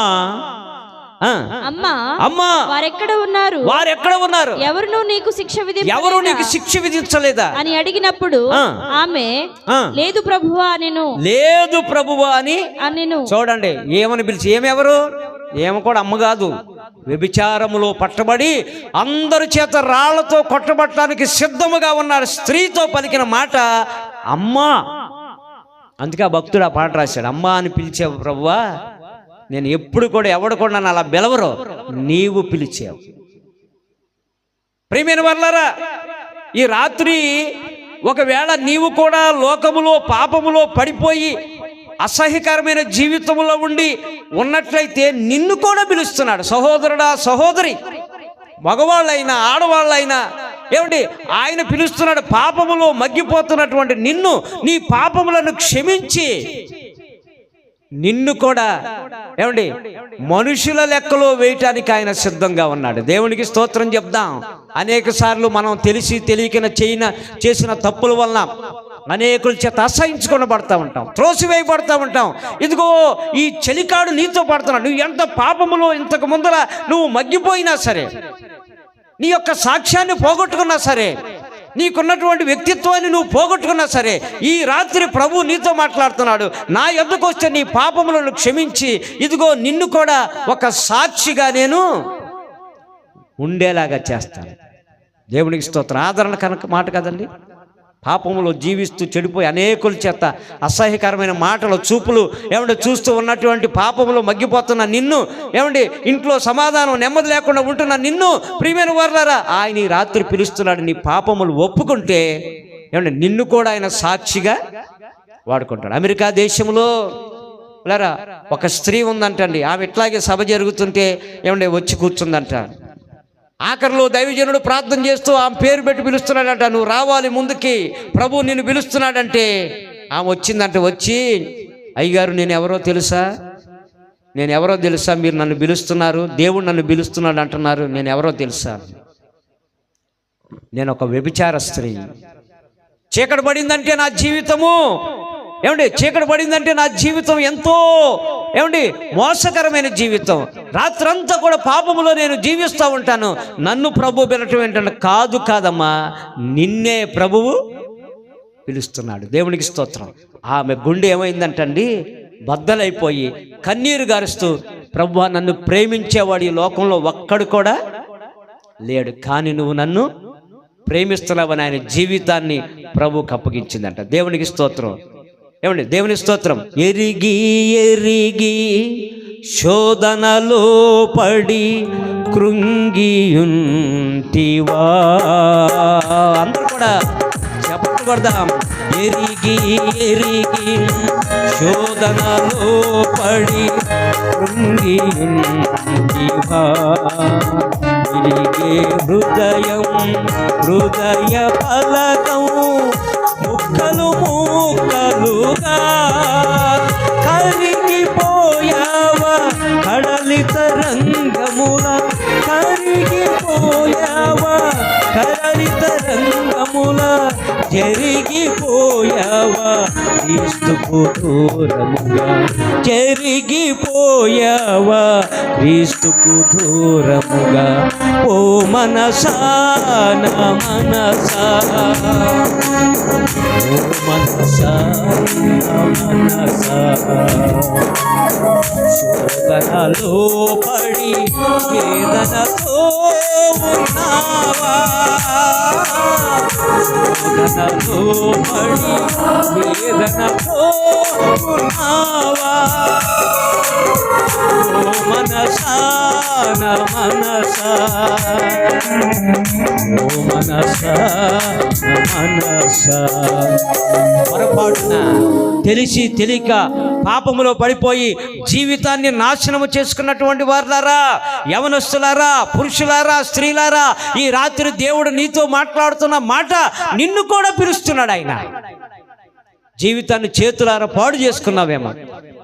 అమ్మా వారెక్కడ ఉన్నారు, ఎవరు నీకు శిక్ష విధించలేదా అని అడిగినప్పుడు ఆమె లేదు ప్రభువా అని చూడండి ఏమని పిలిచి, ఏమెవరు, ఏమ కూడా అమ్మ కాదు, వ్యభిచారములో పట్టబడి అందరి చేత రాళ్లతో కొట్టబట్టడానికి సిద్ధముగా ఉన్నారు స్త్రీతో పలికిన మాట అమ్మా. అందుకే ఆ భక్తుడు ఆ పాట రాశాడు, అమ్మా అని పిలిచే ప్రభువా, నేను ఎప్పుడు కూడా ఎవడు కూడా నన్ను అలా పిలవరు, నీవు పిలిచావు. ప్రియమైన వారలారా, ఈ రాత్రి ఒకవేళ నీవు కూడా లోకములో పాపములో పడిపోయి అసహ్యకరమైన జీవితంలో ఉండి ఉన్నట్లయితే నిన్ను కూడా పిలుస్తున్నాడు. సహోదరుడా సహోదరి, మగవాళ్ళైనా ఆడవాళ్ళైనా ఏమండి, ఆయన పిలుస్తున్నాడు. పాపములో మగ్గిపోతున్నటువంటి నిన్ను, నీ పాపములను క్షమించి నిన్ను కూడా ఏమండి మనుషుల లెక్కలో వేయటానికి ఆయన సిద్ధంగా ఉన్నాడు. దేవునికి స్తోత్రం చెప్దాం. అనేక సార్లు మనం తెలిసి తెలియక చేసిన తప్పుల వలన అనేకుల చేత అసహించుకొనబడతా ఉంటాం, త్రోసివేయబడతా ఉంటాం. ఇదిగో ఈ చలికాడు నీతో పడుతున్నాడు. నువ్వు ఎంత పాపములో ఇంతకు ముందర నువ్వు మగ్గిపోయినా సరే, నీ యొక్క సాక్ష్యాన్ని పోగొట్టుకున్నా సరే, నీకున్నటువంటి వ్యక్తిత్వాన్ని నువ్వు పోగొట్టుకున్నా సరే, ఈ రాత్రి ప్రభు నీతో మాట్లాడుతున్నాడు. నా యొద్దకు వస్తే నీ పాపములను క్షమించి ఇదిగో నిన్ను కూడా ఒక సాక్షిగా నేను ఉండేలాగా చేస్తాను. దేవునికి స్తోత్రం. ఆదరణ కనుక మాట కదండి. పాపములో జీవిస్తూ చెడిపోయి అనేకుల చేత అసహ్యకరమైన మాటలు చూపులు ఏమంటే చూస్తూ ఉన్నటువంటి పాపములో మగ్గిపోతున్న నిన్ను, ఏమండి ఇంట్లో సమాధానం నెమ్మది లేకుండా ఉంటున్న నిన్ను, ప్రియమైన వారలారా, ఆయన ఈ రాత్రి పిలుస్తున్నాడు. నీ పాపములు ఒప్పుకుంటే ఏమంటే నిన్ను కూడా ఆయన సాక్షిగా వాడుకుంటాడు. అమెరికా దేశంలో లేరా ఒక స్త్రీ ఉందంటండి. ఆమె ఇట్లాగే సభ జరుగుతుంటే ఏమంటే వచ్చి కూర్చుందంట. ఆఖరిలో దైవజనుడు ప్రార్థన చేస్తూ ఆమె పేరు పెట్టి పిలుస్తున్నాడంట. నువ్వు రావాలి ముందుకి, ప్రభు నిన్ను పిలుస్తున్నాడంటే ఆమె వచ్చిందంటే, వచ్చి అయ్యగారు నేను ఎవరో తెలుసా, మీరు నన్ను పిలుస్తున్నారు, దేవుడు నన్ను పిలుస్తున్నాడు అంటున్నారు, నేను ఎవరో తెలుసా, నేను ఒక వ్యభిచార స్త్రీ. చీకటి పడిందంటే నా జీవితము ఏమండి, చీకటి పడిందంటే నా జీవితం ఎంతో ఏమండి మోసకరమైన జీవితం. రాత్రంతా కూడా పాపములో నేను జీవిస్తూ ఉంటాను. నన్ను ప్రభు పిలవటం ఏంటంటే, కాదమ్మా, నిన్నే ప్రభువు పిలుస్తున్నాడు. దేవునికి స్తోత్రం. ఆమె గుండె ఏమైందంటండి, బద్దలైపోయి కన్నీరు గారుస్తూ, ప్రభువా నన్ను ప్రేమించేవాడు ఈ లోకంలో ఒక్కడు కూడా లేడు, కానీ నువ్వు నన్ను ప్రేమిస్తున్నావని ఆయన జీవితాన్ని ప్రభువుకు అప్పగించిందంట. దేవునికి స్తోత్రం. ఏమండి దేవుని స్తోత్రం. ఎరిగి శోధనలో పడి కృంగియుంటివా, అందరూ కూడా చెప్పట్లు కొడదాం. ఎరిగి శోధనలో పడి కృంగియుంటివా, ఎరిగే హృదయ ఫలకం ముక్కలుగా కరిగిపోయావా, కడలిత రంగముల కరిగిపోయావా, తరలి తరంగముల జరిగిపోయావా క్రీస్తుకు దూరముగా, జరిగిపోయావా క్రీస్తుకు దూరముగా. ఓ మనసా నా మనసా, ఓ మనసా నా మనసా, శోధనలో పడి వేదనతో ఉన్నావా, శోధనలో పడి వేదనతో ఉన్నావా. ఓ మనసా నా మనసా, ఓ మనసా నా మనసా. పొరపాటున తెలిసి తెలియక పాపములో పడిపోయి జీవితాన్ని నాశనము చేసుకున్నటువంటి వారులారా, యవనస్తులారా, పురుషులారా, స్త్రీలారా, ఈ రాత్రి దేవుడు నీతో మాట్లాడుతున్న మాట నిన్ను కూడా పిలుస్తున్నాడు. ఆయన జీవితాన్ని చేతులారా పాడు చేసుకున్నావేమో,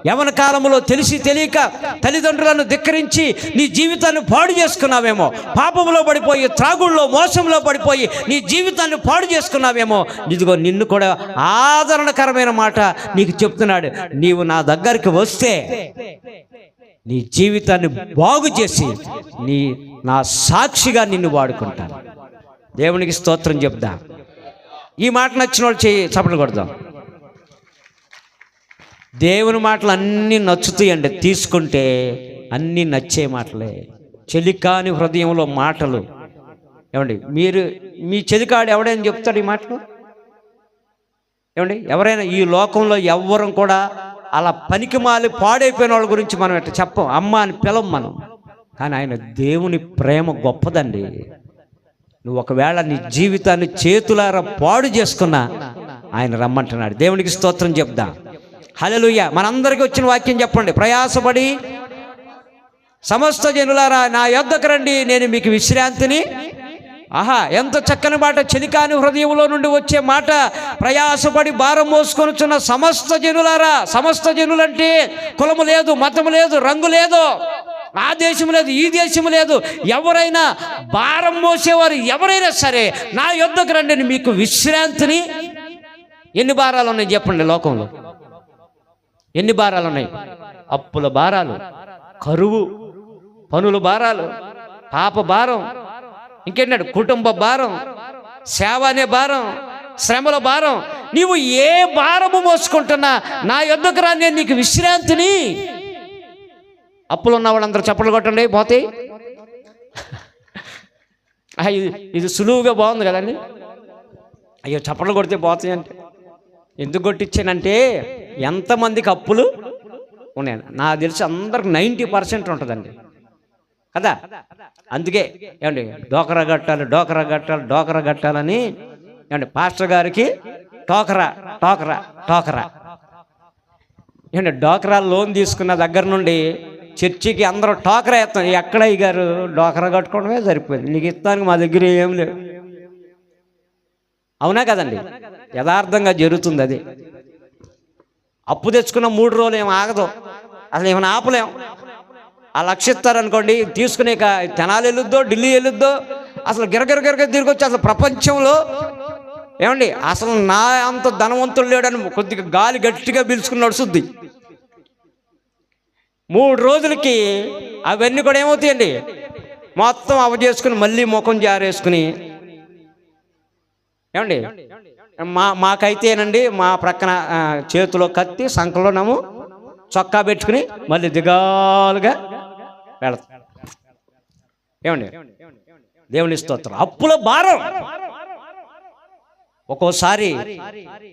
యవన కాలంలో తెలిసి తెలియక తల్లిదండ్రులను ధిక్కరించి నీ జీవితాన్ని పాడు చేసుకున్నావేమో, పాపంలో పడిపోయి త్రాగుల్లో మోసంలో పడిపోయి నీ జీవితాన్ని పాడు చేసుకున్నావేమో. ఇదిగో నిన్ను కూడా ఆదరణకరమైన మాట నీకు చెప్తున్నాడు. నీవు నా దగ్గరికి వస్తే నీ జీవితాన్ని బాగు చేసి నా సాక్షిగా నిన్ను వాడుకుంటాను. దేవునికి స్తోత్రం చెప్దాం. ఈ మాట నచ్చిన వాళ్ళు చప్పట్లు కొడదాం. దేవుని మాటలు అన్నీ నచ్చుతాయండి, తీసుకుంటే అన్నీ నచ్చే మాటలే. చెలికాని హృదయంలో మాటలు. ఏమండి, మీ చెలికాడు ఎవడైనా చెప్తాడు ఈ మాటలు? ఏమండి, ఎవరైనా ఈ లోకంలో ఎవ్వరం కూడా అలా పనికిమాలి పాడైపోయిన వాళ్ళ గురించి మనం ఎట్లా చెప్పం, అమ్మ అని పిలం మనం. కానీ ఆయన దేవుని ప్రేమ గొప్పదండి. నువ్వు ఒకవేళ నీ జీవితాన్ని చేతులారా పాడు చేసుకున్నా ఆయన రమ్మంటున్నాడు. దేవునికి స్తోత్రం చెప్దాం. హల్లెలూయా. మనందరికీ వచ్చిన వాక్యం చెప్పండి. ప్రయాసపడి సమస్త జనులారా నా యొద్దకు రండి, నేను మీకు విశ్రాంతిని. ఆహా, ఎంత చక్కని మాట! చెలికాని హృదయంలో నుండి వచ్చే మాట. ప్రయాసపడి భారం మోసుకొనుచున్న సమస్త జనులారా. సమస్త జనులంటే కులము లేదు, మతము లేదు, రంగు లేదు, ఆ దేశం లేదు, ఈ దేశం లేదు. ఎవరైనా భారం మోసేవారు ఎవరైనా సరే నా యొద్దకు రండి, నేను మీకు విశ్రాంతిని. ఎన్ని భారాలు ఉన్నాయి చెప్పండి లోకంలో? ఎన్ని భారాలు ఉన్నాయి? అప్పుల భారాలు, కరువు, పనుల భారాలు, పాప భారం, ఇంకేంటాడు కుటుంబ భారం, సేవ అనే భారం, శ్రమల భారం. నీవు ఏ భారము మోసుకుంటున్నా నా యొద్దకు రా, నేను నీకు విశ్రాంతిని. అప్పులు ఉన్న వాళ్ళందరూ చప్పట్లు కొట్టండి, పోతాయి. ఇది సులువుగా బాగుంది కదండి. అయ్యో చప్పట్లు కొడితే పోతాయి అంటే ఎందుకు కొట్టించానంటే, ఎంతమందికి అప్పులు ఉన్నాయి నాకు తెలిసి అందరికి 90% ఉంటుందండి కదా. అందుకే ఏమండి డోకరా కట్టాలి, డోకరా కట్టాలి, డోకరా కట్టాలని ఏమండి పాస్టర్ గారికి టోకరా టోకరా టోకరా ఏమండి డోకరా లోన్ తీసుకున్న దగ్గర నుండి చర్చికి అందరూ టోకరా ఎత్తాం. ఎక్కడ అయ్యారు డోకరా కట్టుకోవడమే సరిపోయింది, నీకు ఇస్తానికి మా దగ్గర ఏం లేవు. అవునా కదండి? యథార్థంగా జరుగుతుంది అది. అప్పు తెచ్చుకున్న 3 రోజులు ఏమి ఆగదు, అసలు ఏమైనా ఆపలేం. ఆ లక్ష ఇస్తారనుకోండి, తీసుకునే తెనాలి వెళ్ళొద్దో, ఢిల్లీ వెళ్ళొద్దో, అసలు గిరగిర తిరిగి వచ్చి అసలు ప్రపంచంలో ఏమండి అసలు నా అంత ధనవంతులు లేడని కొద్దిగా గాలి గట్టిగా పీల్చుకుని నడుస్తుంది. 3 రోజులకి అవన్నీ కూడా ఏమవుతాయండి, మొత్తం అవ చేసుకుని మళ్ళీ ముఖం జారేసుకుని. ఏమండి మాకైతేనండి మా ప్రక్కన చేతిలో కత్తి, సంకలోనము చొక్కా పెట్టుకుని మళ్ళీ దిగాలుగా వెళతాం. ఏమండి దేవుని స్తోత్రం. అప్పుల భారం ఒక్కోసారి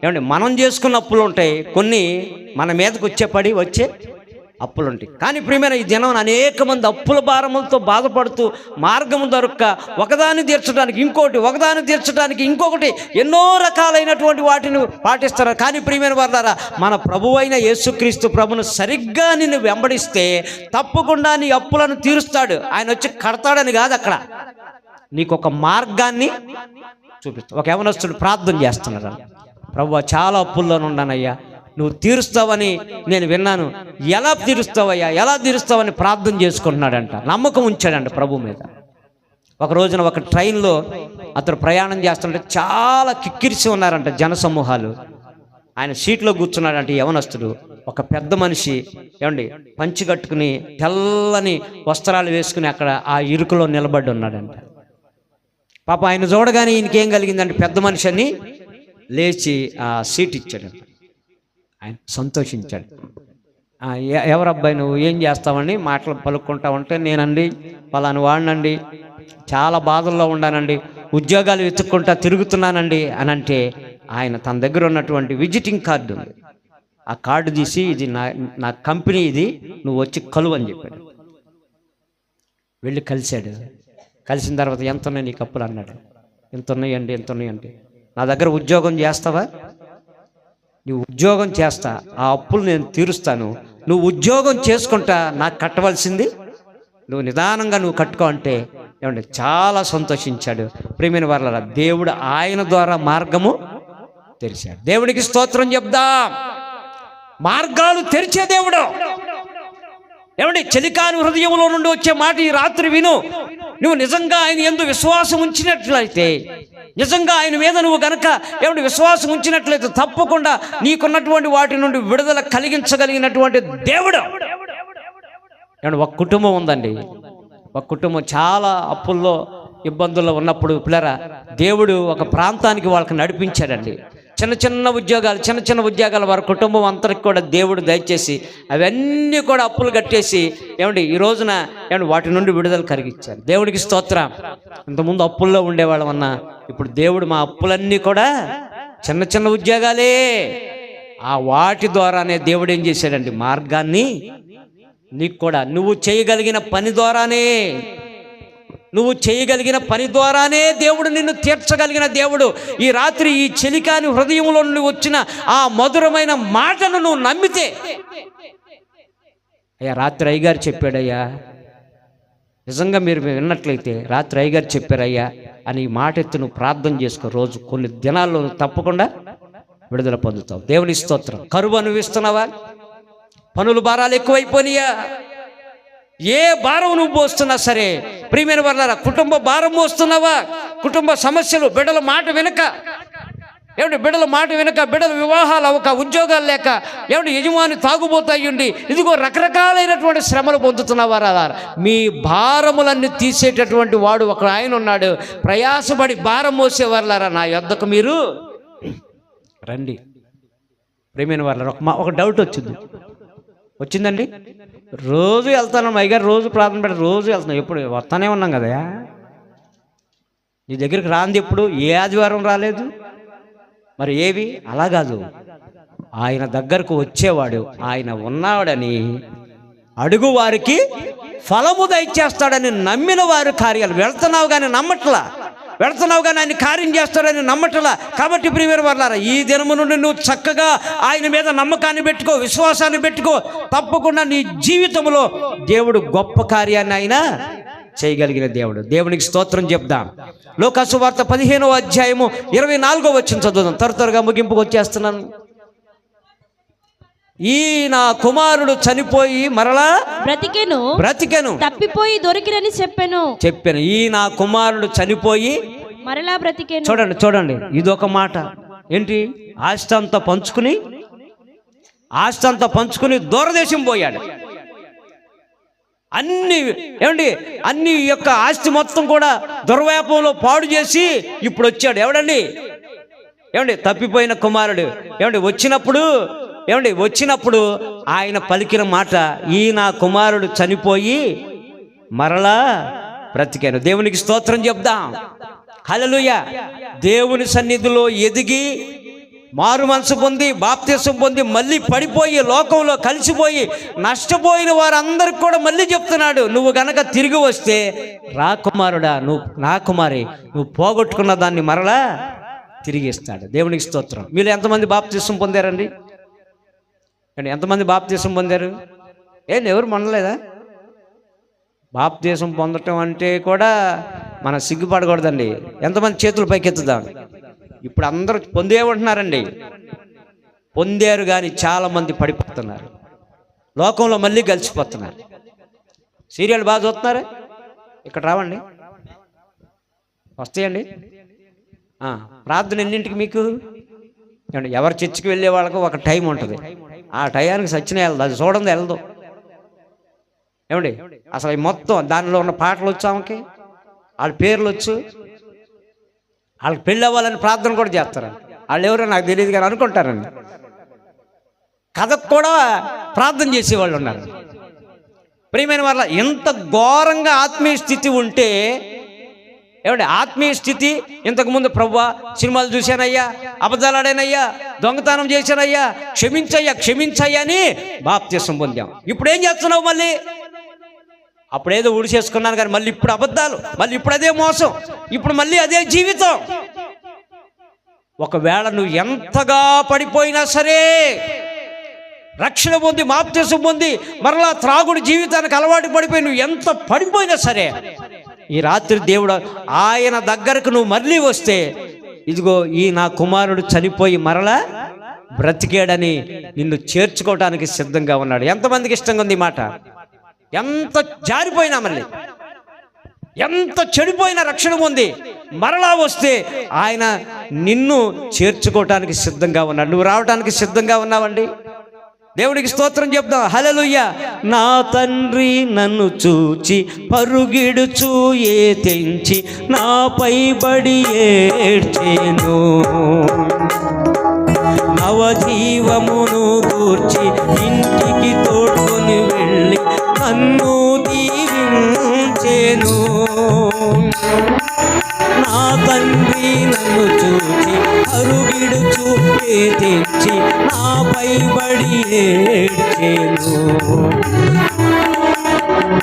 ఏమండి మనం చేసుకున్న అప్పులు ఉంటాయి, కొన్ని మన మీదకి వచ్చే అప్పులు ఉంటాయి. కానీ ప్రియమైన ఈ దినం అనేక మంది అప్పుల భారములతో బాధపడుతూ మార్గము దొరక్క ఒకదాన్ని తీర్చడానికి ఇంకోటి, ఒకదాన్ని తీర్చడానికి ఇంకొకటి, ఎన్నో రకాలైనటువంటి వాటిని పాటిస్తారు. కానీ ప్రియమైన వారులారా, మన ప్రభువు అయిన యేసుక్రీస్తు ప్రభును సరిగ్గా నిన్ను వెంబడిస్తే తప్పకుండా నీ అప్పులను తీరుస్తాడు. ఆయన వచ్చి కడతాడని కాదు, అక్కడ నీకు ఒక మార్గాన్ని చూపిస్తాడు. ఒక యవనస్తుడు ప్రార్థన చేస్తున్నాడు, ప్రభువా చాలా అప్పుల్లోనే ఉన్నానయ్యా, నువ్వు తీరుస్తావని నేను విన్నాను, ఎలా తీరుస్తావయ్యా, ఎలా తీరుస్తావని ప్రార్థన చేసుకుంటున్నాడంట. నమ్మకం ఉంచాడంట ప్రభు మీద. ఒక రోజున ఒక ట్రైన్లో అతను ప్రయాణం చేస్తుంటే చాలా కిక్కిరిసి ఉన్నారంట జనసమూహాలు. ఆయన సీట్లో కూర్చున్నాడంటే యవనస్తుడు. ఒక పెద్ద మనిషి ఏమండి పంచి కట్టుకుని తెల్లని వస్త్రాలు వేసుకుని అక్కడ ఆ ఇరుకులో నిలబడి ఉన్నాడంట. పాప ఆయన చూడగానే ఈయనకేం కలిగిందంటే పెద్ద మనిషి అని లేచి ఆ సీట్ ఇచ్చాడు. ఆయన సంతోషించాడు. ఎవరబ్బాయి నువ్వు ఏం చేస్తావని మాటలు పలుక్కుంటా ఉంటే, నేనండి పలాని వాడినండి, చాలా బాధల్లో ఉన్నానండి, ఉద్యోగాలు వెతుక్కుంటా తిరుగుతున్నానండి అని అంటే, ఆయన తన దగ్గర ఉన్నటువంటి విజిటింగ్ కార్డు ఉంది, ఆ కార్డు తీసి ఇది నా కంపెనీ, ఇది నువ్వు వచ్చి కలువు అని చెప్పాడు. వెళ్ళి కలిశాడు. కలిసిన తర్వాత ఎంత ఉన్నాయి నీకు అప్పులు అన్నాడు. ఎంత ఉన్నాయండి, ఎంత ఉన్నాయండి. నా దగ్గర ఉద్యోగం చేస్తావా? నువ్వు ఉద్యోగం చేస్తా, ఆ అప్పులు నేను తీరుస్తాను, నువ్వు ఉద్యోగం చేసుకుంటా నాకు కట్టవలసింది నువ్వు నిదానంగా నువ్వు కట్టుకో అంటే ఏమంటే చాలా సంతోషించాడు. ప్రియమైన వారలారా, దేవుడు ఆయన ద్వారా మార్గము తెరిచాడు. దేవుడికి స్తోత్రం చెప్దాం. మార్గాలు తెరిచే దేవుడు. ఏమండి చలికాని హృదయంలో నుండి వచ్చే మాట ఈ రాత్రి విను. నువ్వు నిజంగా ఆయన యందు విశ్వాసం ఉంచినట్లయితే, నిజంగా ఆయన మీద నువ్వు గనక ఏమంటే విశ్వాసం ఉంచినట్లయితే తప్పకుండా నీకున్నటువంటి వాటి నుండి విడుదల కలిగించగలిగినటువంటి దేవుడు. ఏమంటే ఒక కుటుంబం ఉందండి, ఒక కుటుంబం చాలా అప్పుల్లో ఇబ్బందుల్లో ఉన్నప్పుడు పిల్లరా దేవుడు ఒక ప్రాంతానికి వాళ్ళకి నడిపించాడండి. చిన్న చిన్న ఉద్యోగాలు వారి కుటుంబం అంతరికి కూడా దేవుడు దయచేసి అవన్నీ కూడా అప్పులు కట్టేసి ఏమండి ఈ రోజున ఏమండి వాటి నుండి విడుదల కలిగించారు. దేవుడికి స్తోత్రం. ఇంతకుముందు అప్పుల్లో ఉండేవాళ్ళమన్నా, ఇప్పుడు దేవుడు మా అప్పులన్నీ కూడా చిన్న ఉద్యోగాలే, ఆ వాటి ద్వారానే దేవుడు ఏం చేశాడండి మార్గాన్ని నీకు కూడా నువ్వు చేయగలిగిన పని ద్వారానే దేవుడు నిన్ను తీర్చగలిగిన దేవుడు. ఈ రాత్రి ఈ చలికాని హృదయంలో నుండి వచ్చిన ఆ మధురమైన మాటను నువ్వు నమ్మితే, అయ్యా రాత్రి అయ్యగారు చెప్పాడయ్యా, నిజంగా మీరు విన్నట్లయితే రాత్రి అయ్యగారు చెప్పారయ్యా అని ఈ మాట ఎత్తి నువ్వు ప్రార్థన చేసుకో. రోజు కొన్ని దినాల్లో నువ్వు తప్పకుండా విడుదల పొందుతావు. దేవుని స్తోత్రం. కరువు అనుభవిస్తున్నావా? పనులు భారాలు ఎక్కువైపోయినాయా? ఏ భారం నువ్వు మోస్తున్నా సరే, ప్రియమైన వారలారా, కుటుంబ భారం మోస్తున్నావా? కుటుంబ సమస్యలు, బిడ్డల మాట వినక బిడ్డల వివాహాలు అవ్వక, ఉద్యోగాలు లేక, యజమాని తాగుబోతాయుండి, ఇదిగో రకరకాలైనటువంటి శ్రమలు పొందుతున్నవారా, మీ భారములన్నీ తీసేటటువంటి వాడు ఒక ఆయన ఉన్నాడు. ప్రయాసపడి భారం మోసేవారులారా నా యొద్దకు మీరు రండి. ప్రియమైన వారలారా, ఒక డౌట్ వచ్చిందండి. రోజు వెళ్తాను అయ్యగారు, రోజు ప్రార్థన పెట్టి రోజు వెళ్తున్నాం, ఎప్పుడు వస్తానే ఉన్నాం కదా, నీ దగ్గరికి రాంది ఎప్పుడు? ఏ ఆదివారం రాలేదు మరి ఏవి? అలా కాదు, ఆయన దగ్గరకు వచ్చేవాడు, ఆయన ఉన్నాడని, అడుగు వారికి ఫలము దయచేస్తాడని నమ్మిన వారు కార్యాలు. వెళ్తున్నావు కానీ నమ్మట్లా, వెళ్తున్నావు కానీ ఆయన కార్యం చేస్తాడని నమ్మట్లా. కాబట్టి ప్రియమైన వారలారా, ఈ దినము నుండి నువ్వు చక్కగా ఆయన మీద నమ్మకాన్ని పెట్టుకో, విశ్వాసాన్ని పెట్టుకో. తప్పకుండా నీ జీవితంలో దేవుడు గొప్ప కార్యాన్ని ఆయన చేయగలిగిన దేవుడు. దేవునికి స్తోత్రం చెప్దాం. లోకా సువార్త 15వ అధ్యాయము 24వ వచనం చదువుదాం. త్వరగా ముగింపుకు వచ్చేస్తున్నాను. ఈ నా కుమారుడు చనిపోయి మరలా బ్రతికెను, తప్పిపోయి దొరికినని చెప్పాను. ఈ నా కుమారుడు చనిపోయి మరలా బ్రతికెను. చూడండి ఇదొక మాట. ఏంటి? ఆస్తి అంతా పంచుకుని దూరదేశం పోయాడు. అన్ని యొక్క ఆస్తి మొత్తం కూడా దుర్వ్యాపంలో పాడు చేసి ఇప్పుడు వచ్చాడు. ఎవడండి? తప్పిపోయిన కుమారుడు. వచ్చినప్పుడు ఆయన పలికిన మాట, ఈ నా కుమారుడు చనిపోయి మరలా బ్రతికాను. దేవునికి స్తోత్రం చెప్దాం. హల్లెలూయా. దేవుని సన్నిధిలో ఎదిగి మారు మనసు పొంది బాప్తిసం పొంది మళ్ళీ పడిపోయి లోకంలో కలిసిపోయి నష్టపోయిన వారందరికి కూడా మళ్ళీ చెప్తున్నాడు, నువ్వు గనక తిరిగి వస్తే రా కుమారుడా, నా కుమారి, నువ్వు పోగొట్టుకున్న దాన్ని మరలా తిరిగి ఇస్తాడు. దేవునికి స్తోత్రం. మీరు ఎంతమంది బాప్తిసం పొందారండి? ఎంతమంది బాప్తిసం పొందారు? ఎవరు మొనలేదా? బాప్తిసం పొందటం అంటే కూడా మనం సిగ్గుపడకూడదండి. ఎంతమంది చేతులు పైకెత్తుదాం. ఇప్పుడు అందరూ పొందేమంటున్నారండి. పొందారు కానీ చాలామంది పడిపోతున్నారు, లోకంలో మళ్ళీ కలిసిపోతున్నారు. సీరియల్ బాగా చూస్తున్నారా? ఇక్కడ రావండి, వస్తాయండి. ప్రార్థన ఎన్నింటికి మీకు? ఏమండి, ఎవరు చర్చికి వెళ్ళే వాళ్ళకు ఒక టైం ఉంటుంది. ఆ టయానికి సచిన వెళ్దు, అది చూడండి వెళ్దు. ఏమండి, అసలు మొత్తం దానిలో ఉన్న పాటలు వచ్చు ఆమెకి, వాళ్ళ పేర్లు వచ్చు, వాళ్ళకి పెళ్ళి అవ్వాలని ప్రార్థన కూడా చేస్తారు. వాళ్ళు ఎవరో నాకు తెలియదు కానీ అనుకుంటారండి. కథకు కూడా ప్రార్థన చేసేవాళ్ళు ఉన్నారు. ప్రియమైన వాళ్ళ, ఎంత ఘోరంగా ఆత్మీయ స్థితి ఉంటే, ఏమంటే ఆత్మీయ స్థితి, ఇంతకుముందు ప్రభువా సినిమాలు చూశానయ్యా, అబద్ధాలు ఆడానయ్యా, దొంగతనం చేశానయ్యా, క్షమించయ్యా అని బాప్తిసం పొందాం. ఇప్పుడు ఏం చేస్తున్నావు? మళ్ళీ అప్పుడేదో ఊడిసేసుకున్నాను కానీ మళ్ళీ ఇప్పుడు అబద్ధాలు, మళ్ళీ ఇప్పుడు అదే మోసం, ఇప్పుడు మళ్ళీ అదే జీవితం. ఒకవేళ నువ్వు ఎంతగా పడిపోయినా సరే, రక్షణ పొంది బాప్తిసం పొంది మరలా త్రాగుడు జీవితానికి అలవాటు పడిపోయి నువ్వు ఎంత పడిపోయినా సరే, ఈ రాత్రి దేవుడు ఆయన దగ్గరకు నువ్వు మళ్ళీ వస్తే, ఇదిగో ఈ నా కుమారుడు చనిపోయి మరలా బ్రతికాడని నిన్ను చేర్చుకోవడానికి సిద్ధంగా ఉన్నాడు. ఎంతమందికి ఇష్టంగా ఉంది ఈ మాట? ఎంత జారిపోయినా, మళ్ళీ ఎంత చెడిపోయినా రక్షణ పొంది మరలా వస్తే ఆయన నిన్ను చేర్చుకోవటానికి సిద్ధంగా ఉన్నాడు. నువ్వు రావడానికి సిద్ధంగా ఉన్నావండి? దేవుడికి స్తోత్రం చెప్దాం. హల్లెలూయా. నా తండ్రి నన్ను చూచి పరుగిడుచు ఏ తెంచి నాపై బడి ఏడ్చెను, నవజీవమును గూర్చి ఇంటికి తోడ్కొని వెళ్ళి నన్ను దీవించెను. నా తండ్రి నన్ను చూచి అరుగిడుచు తెచ్చి నాపై బడి ఏడ్చెను,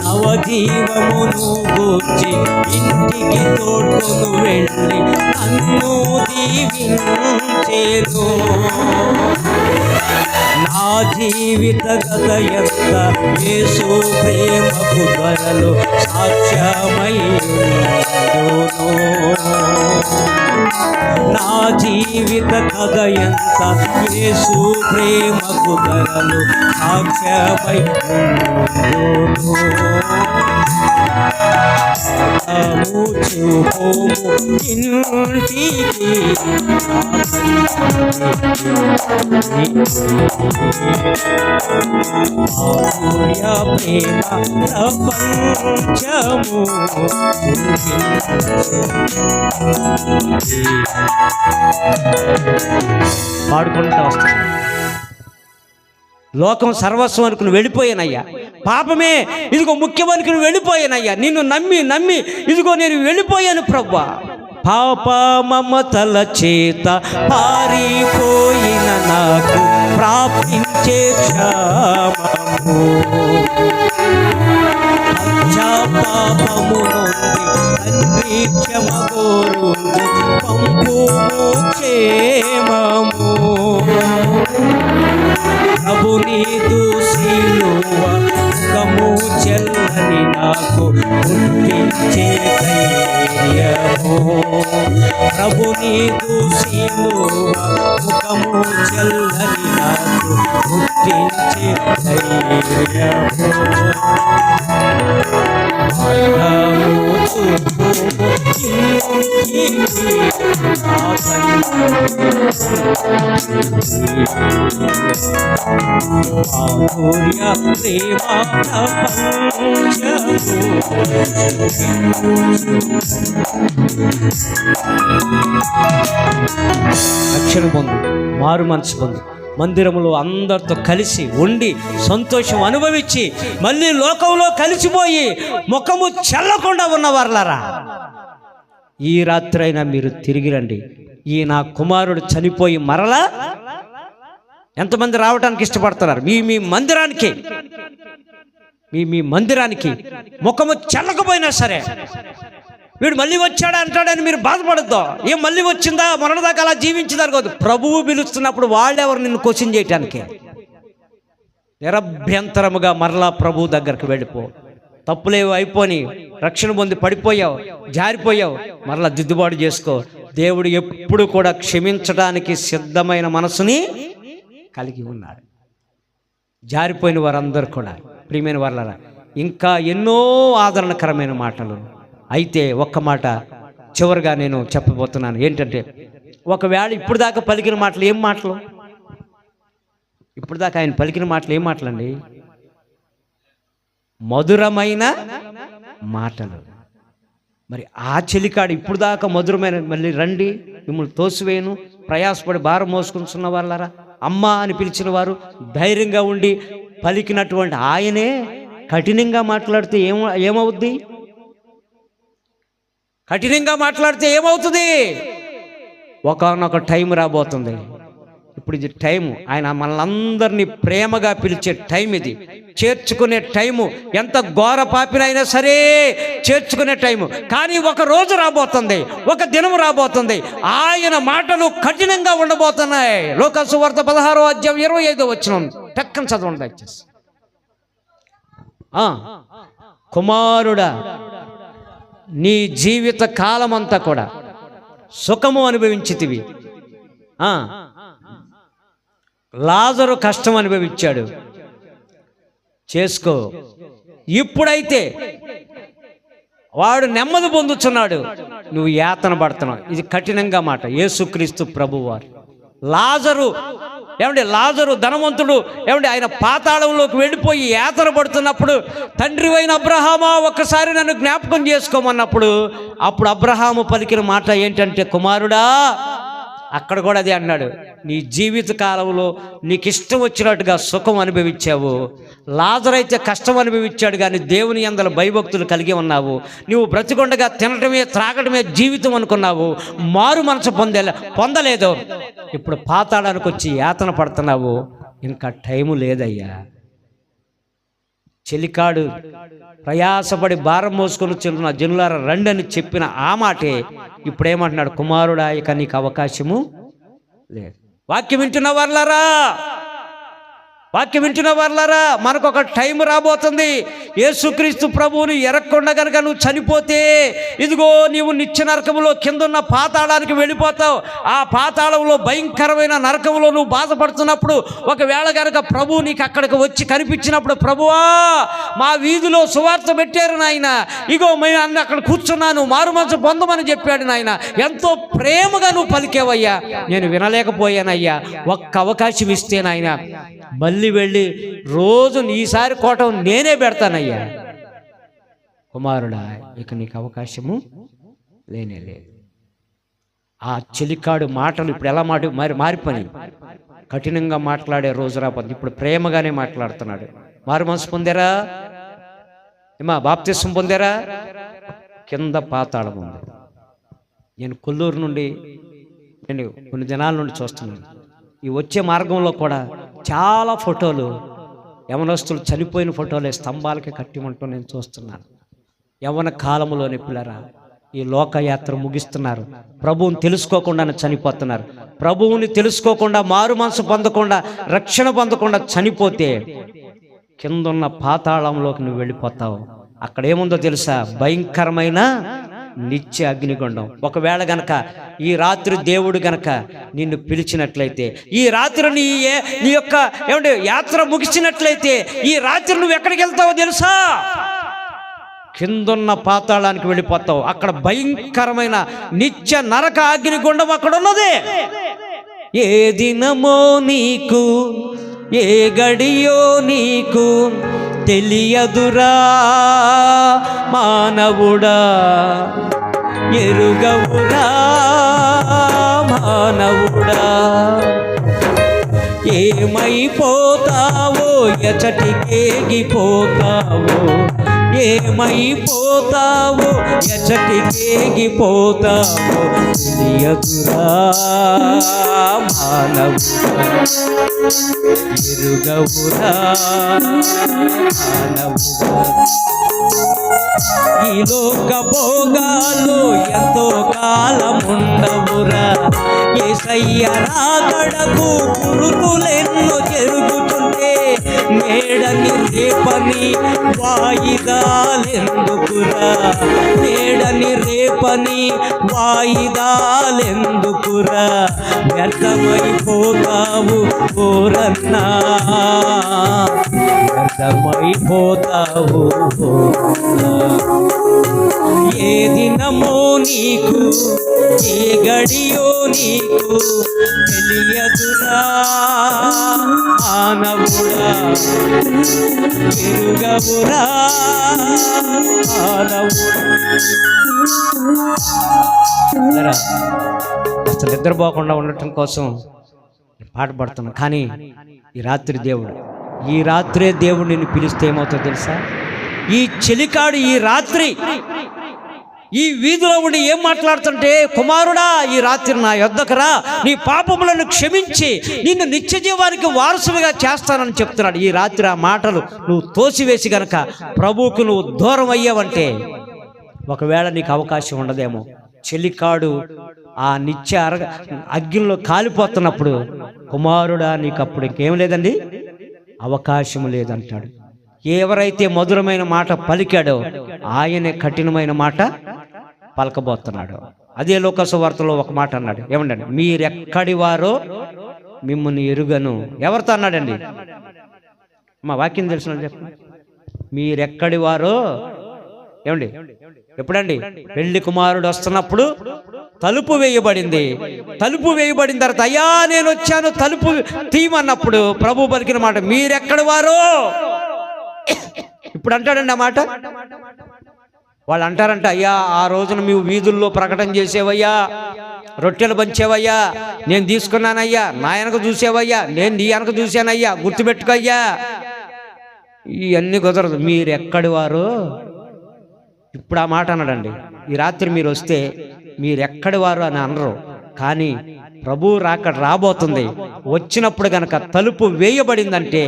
నవజీవమును గూర్చి ఇంటికి తోడ్కొని వెళ్ళి నన్ను దీవించెను. నా జీవిత గత ఎంత యేసు ప్రేమకు ధరలు సాక్ష్యమయ్యును. నా జీవిత కథ ఎంత యేసు ప్రేమకు ధరలు సాక్ష్యమయ్యును. ఇంటికి ప్రేమ ప్రపంచము పాడుకుంటూ వస్తాను. లోకం సర్వస్వం అనుకుని వెళ్ళిపోయానయ్యా, పాపమే ఇదిగో ముఖ్యమనుకుని వెళ్ళిపోయానయ్యా, నిన్ను నమ్మి ఇదిగో నేను వెళ్ళిపోయాను ప్రభువా. పాప మమతల చేత పారిపోయిన నాకు ప్రాప్తించే క్షేమము, పాపము తండ్రి క్షమగోరు పంపుము క్షేమము. ప్రభు నీదు సిలువ ముఖము చెల్లని నాకు పుట్టించే ధైర్యము. ప్రభు నీదు సిలువ ముఖము చెల్లని నాకు పుట్టించే ధైర్యము. రక్షణ పొందు, మారు మనసు పొందు, మందిరంలో అందరితో కలిసి ఉండి సంతోషం అనుభవించి మళ్ళీ లోకంలో కలిసిపోయి ముఖము చెల్లకుండా ఉన్నవారులారా, ఈ రాత్రి అయినా మీరు తిరిగి రండి. ఈ నా కుమారుడు చనిపోయి మరలా ఎంతమంది రావడానికి ఇష్టపడుతున్నారు? మీ మందిరానికి, మీ మందిరానికి ముఖము చెల్లకపోయినా సరే వీడు మళ్ళీ వచ్చాడా అంటాడని మీరు బాధపడద్దు. ఏం మళ్ళీ వచ్చిందా, మొన్నదాకా అలా జీవించిందారు కాదు. ప్రభువు పిలుస్తున్నప్పుడు వాళ్ళెవరు నిన్ను క్వశ్చన్ చేయటానికి? నిరభ్యంతరముగా మరలా ప్రభు దగ్గరకు వెళ్ళిపో. తప్పులేవు అయిపోయి రక్షణ పొంది పడిపోయావు, జారిపోయావు, మరలా దిద్దుబాటు చేసుకో. దేవుడు ఎప్పుడు కూడా క్షమించడానికి సిద్ధమైన మనసుని కలిగి ఉన్నాడు. జారిపోయిన వారందరూ కూడా ప్రియమైన వాళ్ళరా, ఇంకా ఎన్నో ఆదరణకరమైన మాటలు. అయితే ఒక్క మాట, చివరిగా నేను చెప్పబోతున్నాను ఏంటంటే, ఒకవేళ ఇప్పుడు దాకా పలికిన మాటలు ఏం మాటలు? ఇప్పుడు దాకా ఆయన పలికిన మాటలు ఏం మాటలండి? మధురమైన మాటలు. మరి ఆ చెలికాడు ఇప్పుడు దాకా మధురమైన, మళ్ళీ రండి మిమ్మల్ని తోసివేయను ప్రయాసపడి భారం మోసుకుంటున్న వాళ్ళారా, అమ్మ అని పిలిచిన వారు ధైర్యంగా ఉండి పలికినటువంటి ఆయనే కఠినంగా మాట్లాడితే ఏమవుద్ది? కఠినంగా మాట్లాడితే ఏమవుతుంది? ఒకానొక టైం రాబోతుంది. ఇప్పుడు ఇది టైము, ఆయన మనల్ని ప్రేమగా పిలిచే టైం, ఇది చేర్చుకునే టైము. ఎంత ఘోర పాపినైనా సరే చేర్చుకునే టైము. కానీ ఒక రోజు రాబోతుంది, ఒక దినం రాబోతుంది, ఆయన మాటలు కఠినంగా ఉండబోతున్నాయి. లోకాసు వార్త 16వ అధ్యాయం 25వ వచనం టక్కన చదవండి దయచేసి. కుమారుడా, నీ జీవిత కాలమంతా కూడా సుఖము అనుభవించితివి, లాజరు కష్టం అనుభవించాడు, చేసుకో. ఇప్పుడైతే వాడు నెమ్మది పొందుతున్నాడు, నువ్వు యాతన పడుతున్నావు. ఇది కఠినంగా మాట. యేసుక్రీస్తు ప్రభువారు లాజరు ధనవంతుడు ఆయన పాతాళంలోకి వెళ్ళిపోయి యాతన పడుతున్నప్పుడు, తండ్రి అయిన అబ్రహామా ఒక్కసారి నన్ను జ్ఞాపకం చేసుకోమన్నప్పుడు, అప్పుడు అబ్రహాము పలికిన మాట ఏంటంటే, కుమారుడా, అక్కడ కూడా అదే అన్నాడు, నీ జీవిత కాలంలో నీకు ఇష్టం వచ్చినట్టుగా సుఖం అనుభవించావు. లాజరు అయితే కష్టం అనుభవించాడు, కానీ దేవుని యందల భయభక్తులు కలిగి ఉన్నావు. నువ్వు బ్రతికొండగా తినటమే త్రాగటమే జీవితం అనుకున్నావు, మారు మనసు పొందలేదు. ఇప్పుడు పాతాళానికి వచ్చి యాతన పడుతున్నావు. ఇంకా టైము లేదయ్యా. చెలికాడు ప్రయాసపడి భారం మోసుకొని చెల్లున్న జనులారా రండి అని చెప్పిన ఆ మాటే ఇప్పుడేమంటున్నాడు, కుమారుడా, ఇక నీకు అవకాశము లేదు. వాక్యం వింటున్న వాళ్ళారా, మనకు ఒక టైం రాబోతుంది. యేసుక్రీస్తు ప్రభువుని ఎరక్కుండా కనుక నువ్వు చనిపోతే, ఇదిగో నీవు నిత్య నరకములో కిందున్న పాతాళానికి వెళ్ళిపోతావు. ఆ పాతాళంలో భయంకరమైన నరకంలో నువ్వు బాధపడుతున్నప్పుడు, ఒకవేళ కనుక ప్రభువు నీకు అక్కడికి వచ్చి కనిపించినప్పుడు, ప్రభువా, మా వీధిలో సువార్త పెట్టారు నాయన, ఇగో మేము అన్న అక్కడ కూర్చున్నాను, మారు మనసు పొందమని చెప్పాడు నాయన, ఎంతో ప్రేమగా నువ్వు పలికేవయ్యా, నేను వినలేకపోయానయ్యా, ఒక్క అవకాశం ఇస్తే నాయన మళ్ళీ వెళ్ళి రోజు ఈసారి కోటం నేనే పెడతానయ్యా. కుమారుడా, ఇక నీకు అవకాశము లేనే లేదు. ఆ చెలికాడు మాటలు ఇప్పుడు ఎలా మారిపోయి కఠినంగా మాట్లాడే రోజు రాబోతుంది. ఇప్పుడు ప్రేమగానే మాట్లాడుతున్నాడు. మారు మనసు పొందారా? బాప్తిస్మం పొందారా? కింద పాతాళం ఉంది. నేను కొల్లూరు నుండి కొన్ని దినాల నుండి చూస్తున్నాను. ఈ వచ్చే మార్గంలో కూడా చాలా ఫోటోలు, యవనస్తులు చనిపోయిన ఫోటోలే స్తంభాలకి కట్టిమంటూ నేను చూస్తున్నాను. యవన కాలంలోని పిల్లరా ఈ లోకయాత్ర ముగిస్తున్నారు. ప్రభువుని తెలుసుకోకుండా చనిపోతున్నారు. ప్రభువుని తెలుసుకోకుండా, మారు మనసు పొందకుండా, రక్షణ పొందకుండా చనిపోతే కిందున్న పాతాళంలోకి నువ్వు వెళ్ళిపోతావు. అక్కడ ఏముందో తెలుసా? భయంకరమైన నిత్య అగ్నిగుండం. ఒకవేళ గనక ఈ రాత్రి దేవుడు గనక నిన్ను పిలిచినట్లయితే, ఈ రాత్రి నీ యొక్క యాత్ర ముగిసినట్లయితే, ఈ రాత్రి నువ్వు ఎక్కడికి వెళ్తావో తెలుసా? కిందున్న పాతాళానికి వెళ్ళిపోతావు. అక్కడ భయంకరమైన నిత్య నరక అగ్నిగుండం అక్కడ ఉన్నది. ఏ దినమో నీకు, ఏ గడియో నీకు తెలియదురా మానవుడా, ఎరుగవురా మానవుడా, ఏమైపోతావో, ఎచటికేగిపోతావో, ఏమైపోతావో, ఎచటికేగిపోతావో తెలియదురా మానవుడా, ఎరుగవురా మానవుడా. ఈ లోక భోగాలు ఎంతో కాలముండవురా, యేసయ్య రాకడకు గురుతులెన్నో జరుగుతుంటే, నేడని రేపని వాయిదాలెందుకురా, నేడని రేపని వాయిదాలెందుకురా, వ్యర్థమైపోతావు ఓరన్నా, సిద్ధమైపోతావు. ఏ దినమో నీకు ఏ గడియో నీకు తెలియదురా మానవుడా, ఎరుగవురా మానవుడా. అసలు నిద్రపోకుండా ఉండటం కోసం పాట పడుతున్నాం. కానీ ఈ రాత్రే దేవుడు నిన్ను పిలిస్తే ఏమవుతుందో తెలుసా? ఈ చెలికాడు ఈ రాత్రి ఈ వీధిలో ఉండి ఏం మాట్లాడుతుంటే, కుమారుడా ఈ రాత్రి నా యొద్దకు రా, నీ పాపములను క్షమించి నిన్ను నిత్య జీవానికి వారసులుగా చేస్తానని చెప్తున్నాడు. ఈ రాత్రి ఆ మాటలు నువ్వు తోసివేసి గనక ప్రభువుకు నువ్వు దూరం అయ్యావంటే ఒకవేళ నీకు అవకాశం ఉండదేమో. చెలికాడు ఆ నిత్య అగ్నిలో కాలిపోతున్నప్పుడు, కుమారుడా నీకు అప్పుడు ఇంకేం లేదండి, అవకాశం లేదంటాడు. ఎవరైతే మధురమైన మాట పలికాడో ఆయనే కఠినమైన మాట పలకబోతున్నాడు. అదే లోకాసు వార్తలో ఒక మాట అన్నాడు, ఏమండి, మీరెక్కడి వారో మిమ్మల్ని ఎరుగను. ఎవరితో అన్నాడండి? మా వాక్యం తెలిసిన చెప్పండి. మీరెక్కడి వారో, ఏమండి, ఎప్పుడండి? పెళ్లి కుమారుడు వస్తున్నప్పుడు తలుపు వేయబడింది. తలుపు వేయబడిన తర్వాత అయ్యా నేను వచ్చాను తలుపు తీయమన్నప్పుడు ప్రభు పలికిన మాట మీరెక్కడి వారో. ఇప్పుడు అంటాడండి ఆ మాట. వాళ్ళు అంటారంట, అయ్యా ఆ రోజున మేము వీధుల్లో ప్రకటన చేసేవయ్యా, రొట్టెలు పంచేవయ్యా, నేను తీసుకున్నానయ్యా, నా వెనక చూసేవయ్యా, నేను నీ వెనక చూశానయ్యా, గుర్తుపెట్టుకయ్యా. ఇవన్నీ కుదరదు. మీరెక్కడి వారు. ఇప్పుడు ఆ మాట అన్నాడండి. ఈ రాత్రి మీరు వస్తే మీరెక్కడి వారు అని అనరు, కానీ ప్రభు రాబోతుంది. వచ్చినప్పుడు గనక తలుపు వేయబడిందంటే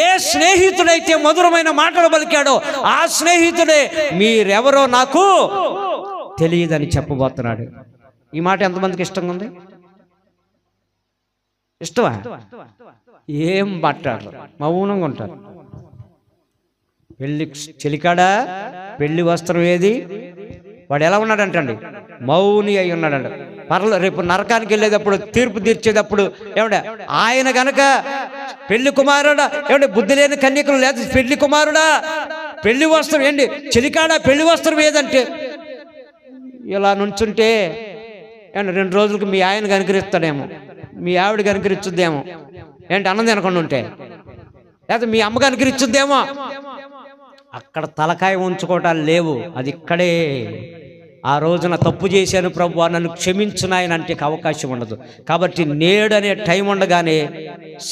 ఏ స్నేహితుడైతే మధురమైన మాటలు పలికాడో ఆ స్నేహితుడే మీరెవరో నాకు తెలియదని చెప్పబోతున్నాడు. ఈ మాట ఎంతమందికి ఇష్టంగా ఉంది? ఇష్టమా? ఏం మాట్లాడరు, మౌనంగా ఉంటారు. పెళ్లి చెలికాడా పెళ్లి వస్త్రం ఏది? వాడు ఎలా ఉన్నాడంటండి? మౌని అయి ఉన్నాడంట. రేపు నరకానికి వెళ్ళేటప్పుడు తీర్పు తీర్చేటప్పుడు ఏమంటే ఆయన గనక పెళ్లి కుమారుడా, ఏమంటే బుద్ధి లేని కన్యకలు లేదు, పెళ్లి కుమారుడా పెళ్లి వస్త్రం ఏంటి, చెలికాడా పెళ్లి వస్త్రం ఏదంటే ఇలా నుంచుంటే ఏమంటే 2 రోజులకు మీ ఆయన కనుకరిస్తాడేమో, మీ ఆవిడ కనుకరిచ్చుద్దేమో, ఏంటి అన్నం తినకుండా ఉంటే, లేకపోతే మీ అమ్మ కనుకరిచ్చుద్దేమో. అక్కడ తలకాయ ఉంచుకోవటాలు లేవు, అది ఇక్కడే. ఆ రోజున తప్పు చేశాను ప్రభువా నన్ను క్షమించు నాయన అంటే అవకాశం ఉండదు. కాబట్టి నేడనే టైం ఉండగానే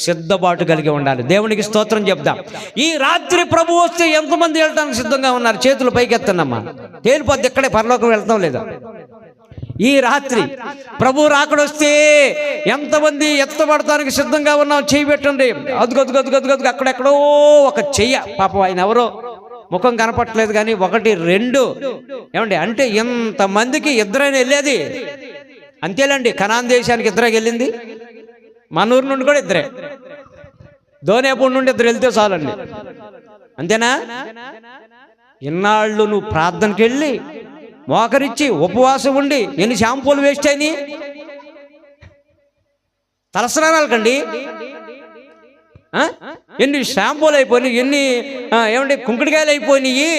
సిద్ధపాటు కలిగి ఉండాలి. దేవునికి స్తోత్రం చెప్దాం. ఈ రాత్రి ప్రభు వస్తే ఎంతమంది వెళ్ళడానికి సిద్ధంగా ఉన్నారు? చేతులు పైకి ఎత్తన్నమ్మా. తేలిపోద్ది, ఇక్కడే పరలోకం వెళ్తాం లేదా? ఈ రాత్రి ప్రభు రాకడొస్తే ఎంతమంది ఎత్తబడటానికి సిద్ధంగా ఉన్నాం? చెయ్యి పెట్టండి. అదుగదుగదుగదుగదుగు అక్కడెక్కడో ఒక చెయ్య, పాపం ఆయన ఎవరో ముఖం కనపట్టలేదు కానీ 1 2 ఏమండి అంటే ఇంతమందికి ఇద్దరైనా వెళ్ళేది. అంతేలేండి, కనాన్ దేశానికి ఇద్దరే వెళ్ళింది, మన ఊరు నుండి కూడా ఇద్దరే, దోనేపూడి నుండి 2 వెళ్తే చాలండి. అంతేనా? ఇన్నాళ్ళు నువ్వు ప్రార్థనకి వెళ్ళి మోకరిచ్చి ఉపవాసం ఉండి ఎన్ని షాంపూలు వేస్ట్ అయినాయి, తలస్నానాలకండి ఎన్ని షాంపూలు అయిపోయినాయి, ఎన్ని ఏమంటే కుంకుడికాయలు అయిపోయినాయి,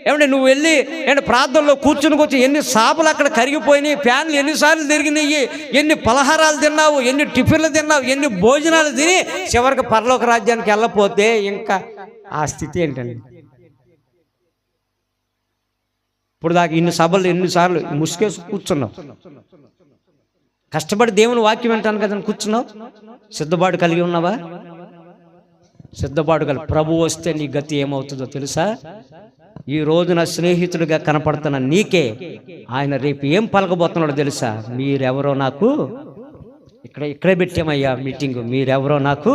ఏమంటే నువ్వు వెళ్ళి ఏమంటే ప్రార్థనలో కూర్చుని ఎన్ని సాపలు అక్కడ కరిగిపోయినాయి, ఫ్యాన్లు ఎన్నిసార్లు తిరిగినాయి, ఎన్ని పలహారాలు తిన్నావు, ఎన్ని టిఫిన్లు తిన్నావు, ఎన్ని భోజనాలు తిని చివరికి పరలోక రాజ్యానికి వెళ్ళపోతే ఇంకా ఆ స్థితి ఏంటండి? ఇప్పుడు దాకా ఇన్ని సభలు ఎన్నిసార్లు ముసుకేసి కూర్చున్నావు, కష్టపడి దేవుని వాక్యం వింటాను కదా కూర్చున్నావు, సిద్ధపాటు కలిగి ఉన్నావా? సిద్ధపాటు కలిగి ప్రభు వస్తే నీ గతి ఏమవుతుందో తెలుసా? ఈ రోజున స్నేహితుడిగా కనపడుతున్న నీకే ఆయన రేపు ఏం పలకబోతున్నాడో తెలుసా? మీరెవరో నాకు ఇక్కడే పెట్టామయ్యా మీటింగ్, మీరెవరో నాకు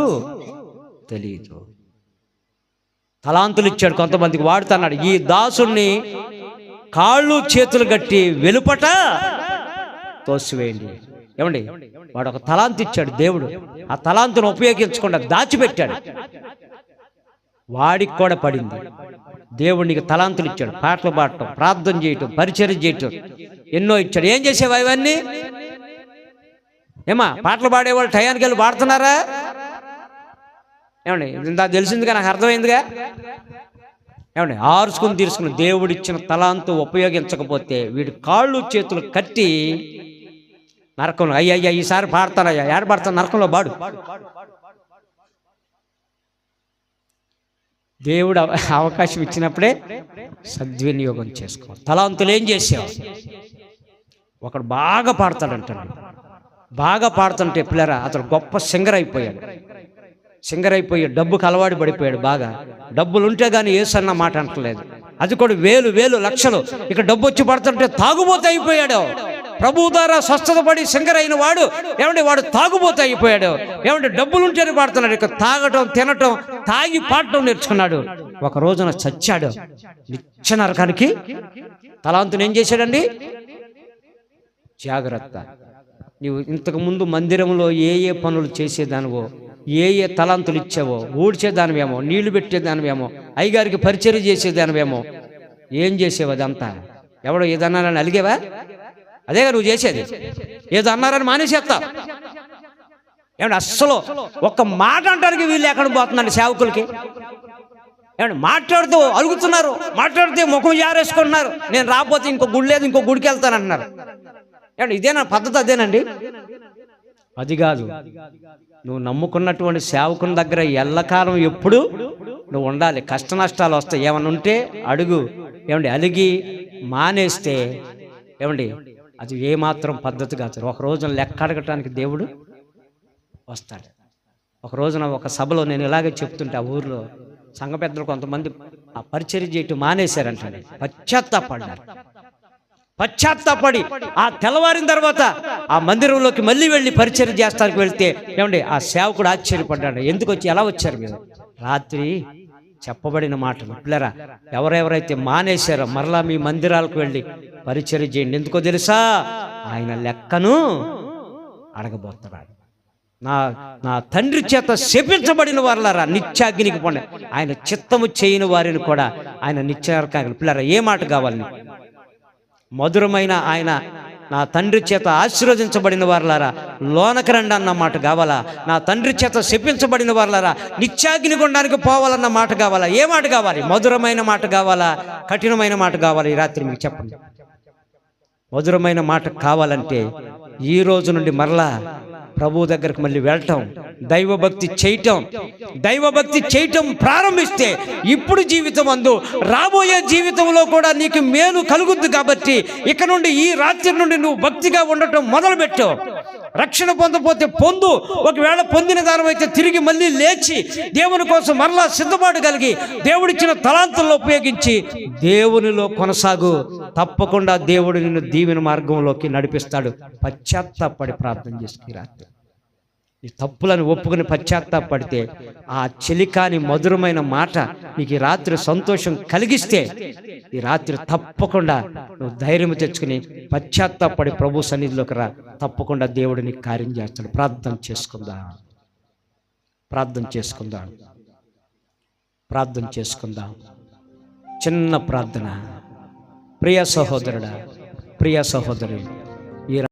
తెలియదు. తలాంతులు ఇచ్చాడు కొంతమందికి, వాడుతున్నాడు. ఈ దాసుని కాళ్ళు చేతులు గట్టి వెలుపట తోసివేయండి. ఏమండి, వాడు ఒక తలాంతు ఇచ్చాడు దేవుడు, ఆ తలాంతును ఉపయోగించకుండా దాచిపెట్టాడు, వాడికి కూడా పడింది. దేవుడు నీకు తలాంతులు ఇచ్చాడు, పాటలు పాడటం, ప్రార్థన చేయటం, పరిచర్య చేయటం ఎన్నో ఇచ్చాడు. ఏం చేసేవా ఇవన్నీ? ఏమా పాటలు పాడేవాళ్ళు టయానికి వెళ్ళి పాడుతున్నారా? ఏమండి ఇంత తెలిసిందిగా, నాకు అర్థమైందిగా. ఏమండి ఆరుసుకుని తీర్చుకుని దేవుడిచ్చిన తలాంతు ఉపయోగించకపోతే వీడి కాళ్ళు చేతులు కట్టి నరకంలో, అయ్యయ్యా ఈసారి పాడతానయ్యా, ఏడ పాడతాను, నరకంలో బాడు. దేవుడు అవకాశం ఇచ్చినప్పుడే సద్వినియోగం చేసుకో. తలాంతులు ఏం చేసావు? ఒకడు బాగా పాడతాడంటండి, బాగా పాడుతుంటే పిల్లరా అతడు గొప్ప సింగర్ అయిపోయాడు. సింగర్ అయిపోయి డబ్బుకు అలవాటు పడిపోయాడు. బాగా డబ్బులు ఉంటే కానీ ఏసన్న మాట అంటలేదు. అది కూడా వేలు వేలు లక్షలు. ఇక డబ్బు వచ్చి పడుతుంటే తాగుబోతు అయిపోయాడు. ప్రభు ద్వారా స్వస్థత పడి సింగర్ అయిన వాడు ఏమంటే వాడు తాగుబోతు అయిపోయాడు. ఏమంటే డబ్బులు ఉంటేనే పాడుతున్నాడు. ఇక తాగటం తినటం తాగి పాడటం నేర్చుకున్నాడు. ఒక రోజున చచ్చాడు. నిత్య నరకానికి. తలాంతుని ఏం చేశాడండి? జాగ్రత్త. నీవు ఇంతకు ముందు మందిరంలో ఏ ఏ పనులు చేసేదానివో, ఏ ఏ తలాంతులు ఇచ్చావో, ఊడ్చేదానివేమో, నీళ్లు పెట్టేదానివేమో, అయ్యగారికి పరిచర్య చేసేదానివేమో, ఏం చేసేవు అదంతా? ఎవడో ఏదన్నారని అలిగేవా? అదేగా నువ్వు చేసేది. ఏదో అన్నారని మానేసేస్తా. ఏమంటే అస్సలు ఒక్క మాట అంటానికి వీళ్ళు ఎక్కడ పోతుందండి సేవకులకి. ఏమంటే మాట్లాడుతూ అలుగుతున్నారు, మాట్లాడితే ముఖం జారేసుకుంటున్నారు. నేను రాకపోతే ఇంకో గుడి లేదు, ఇంకో గుడికి వెళ్తానంటున్నారు. ఏమంటే ఇదేనా పద్ధతి? అదేనండి. అది కాదు. నువ్వు నమ్ముకున్నటువంటి సేవకుని దగ్గర ఎల్లకాలం ఎప్పుడు నువ్వు ఉండాలి. కష్ట నష్టాలు వస్తాయి, ఏమన్నా ఉంటే అడుగు. ఏమండి అలిగి మానేస్తే ఏమండి అది ఏమాత్రం పద్ధతి కాదు. ఒక రోజున లెక్క అడగటానికి దేవుడు వస్తాడు. ఒక రోజున ఒక సభలో నేను ఇలాగే చెప్తుంటే ఆ ఊర్లో సంఘ పెద్దలు కొంతమంది ఆ పరిచర్య చేయటం మానేశారంటే పశ్చాత్తాపడ్డారు. పశ్చాత్తాపడి ఆ తెల్లవారిన తర్వాత ఆ మందిరంలోకి మళ్ళీ వెళ్ళి పరిచర్య చేస్తానికి వెళ్తే ఏమండి ఆ సేవకుడు ఆశ్చర్యపడ్డాడు. ఎందుకు వచ్చి ఎలా వచ్చారు మీరు? రాత్రి చెప్పబడిన మాటలు. పిల్లరా ఎవరెవరైతే మానేశారో మరలా మీ మందిరాలకు వెళ్ళి పరిచర్య చేయండి. ఎందుకో తెలుసా? ఆయన లెక్కను అడగబోతున్నాడు. నా తండ్రి చేత శపించబడిన వారులారా నిత్యాగ్నికి పొండి. ఆయన చిత్తము చేయని వారిని కూడా ఆయన నిత్యాగ్ని. పిల్లరా ఏ మాట కావాలి? మధురమైన ఆయన నా తండ్రి చేత ఆశీర్వదించబడిన వారులారా లోనకి రండి అన్న మాట కావాలా? నా తండ్రి చేత శపించబడిన వారులారా నిత్యాగ్ని గుండానికి పోవాలన్న మాట కావాలా? ఏ మాట కావాలి? మధురమైన మాట కావాలా? కఠినమైన మాట కావాలి? ఈ రాత్రి మీకు చెప్పండి. మధురమైన మాట కావాలంటే ఈ రోజు నుండి మరలా ప్రభు దగ్గరికి మళ్ళీ వెళ్ళటం, దైవభక్తి చేయటం ప్రారంభిస్తే ఇప్పుడు జీవితం అందు రాబోయే జీవితంలో కూడా నీకు మేలు కలుగుద్ది. కాబట్టి ఇక నుండి ఈ రాత్రి నుండి నువ్వు భక్తిగా ఉండటం మొదలుపెట్టు. రక్షణ పొందపోతే పొందు, ఒకవేళ పొందిన దానమైతే తిరిగి మళ్ళీ లేచి దేవుని కోసం మరలా సిద్ధపాటు కలిగి దేవుడిచ్చిన తలాంతుల్లో ఉపయోగించి దేవునిలో కొనసాగు. తప్పకుండా దేవుడు నిన్ను దీవెన మార్గంలోకి నడిపిస్తాడు. పశ్చాత్తాపడి ప్రార్థన చేసుకుని రాత్రి ఈ తప్పులను ఒప్పుకుని పశ్చాత్తాపడితే ఆ చెలికాని మధురమైన మాట నీకు ఈ రాత్రి సంతోషం కలిగిస్తే ఈ రాత్రి తప్పకుండా నువ్వు ధైర్యం తెచ్చుకుని పశ్చాత్తాపడి ప్రభు సన్నిధిలోకి రా. తప్పకుండా దేవుడు నీకు కార్యం చేస్తాడు. ప్రార్థన చేసుకుందాం. చిన్న ప్రార్థన. ప్రియ సహోదరుడా, ప్రియ సహోదరి,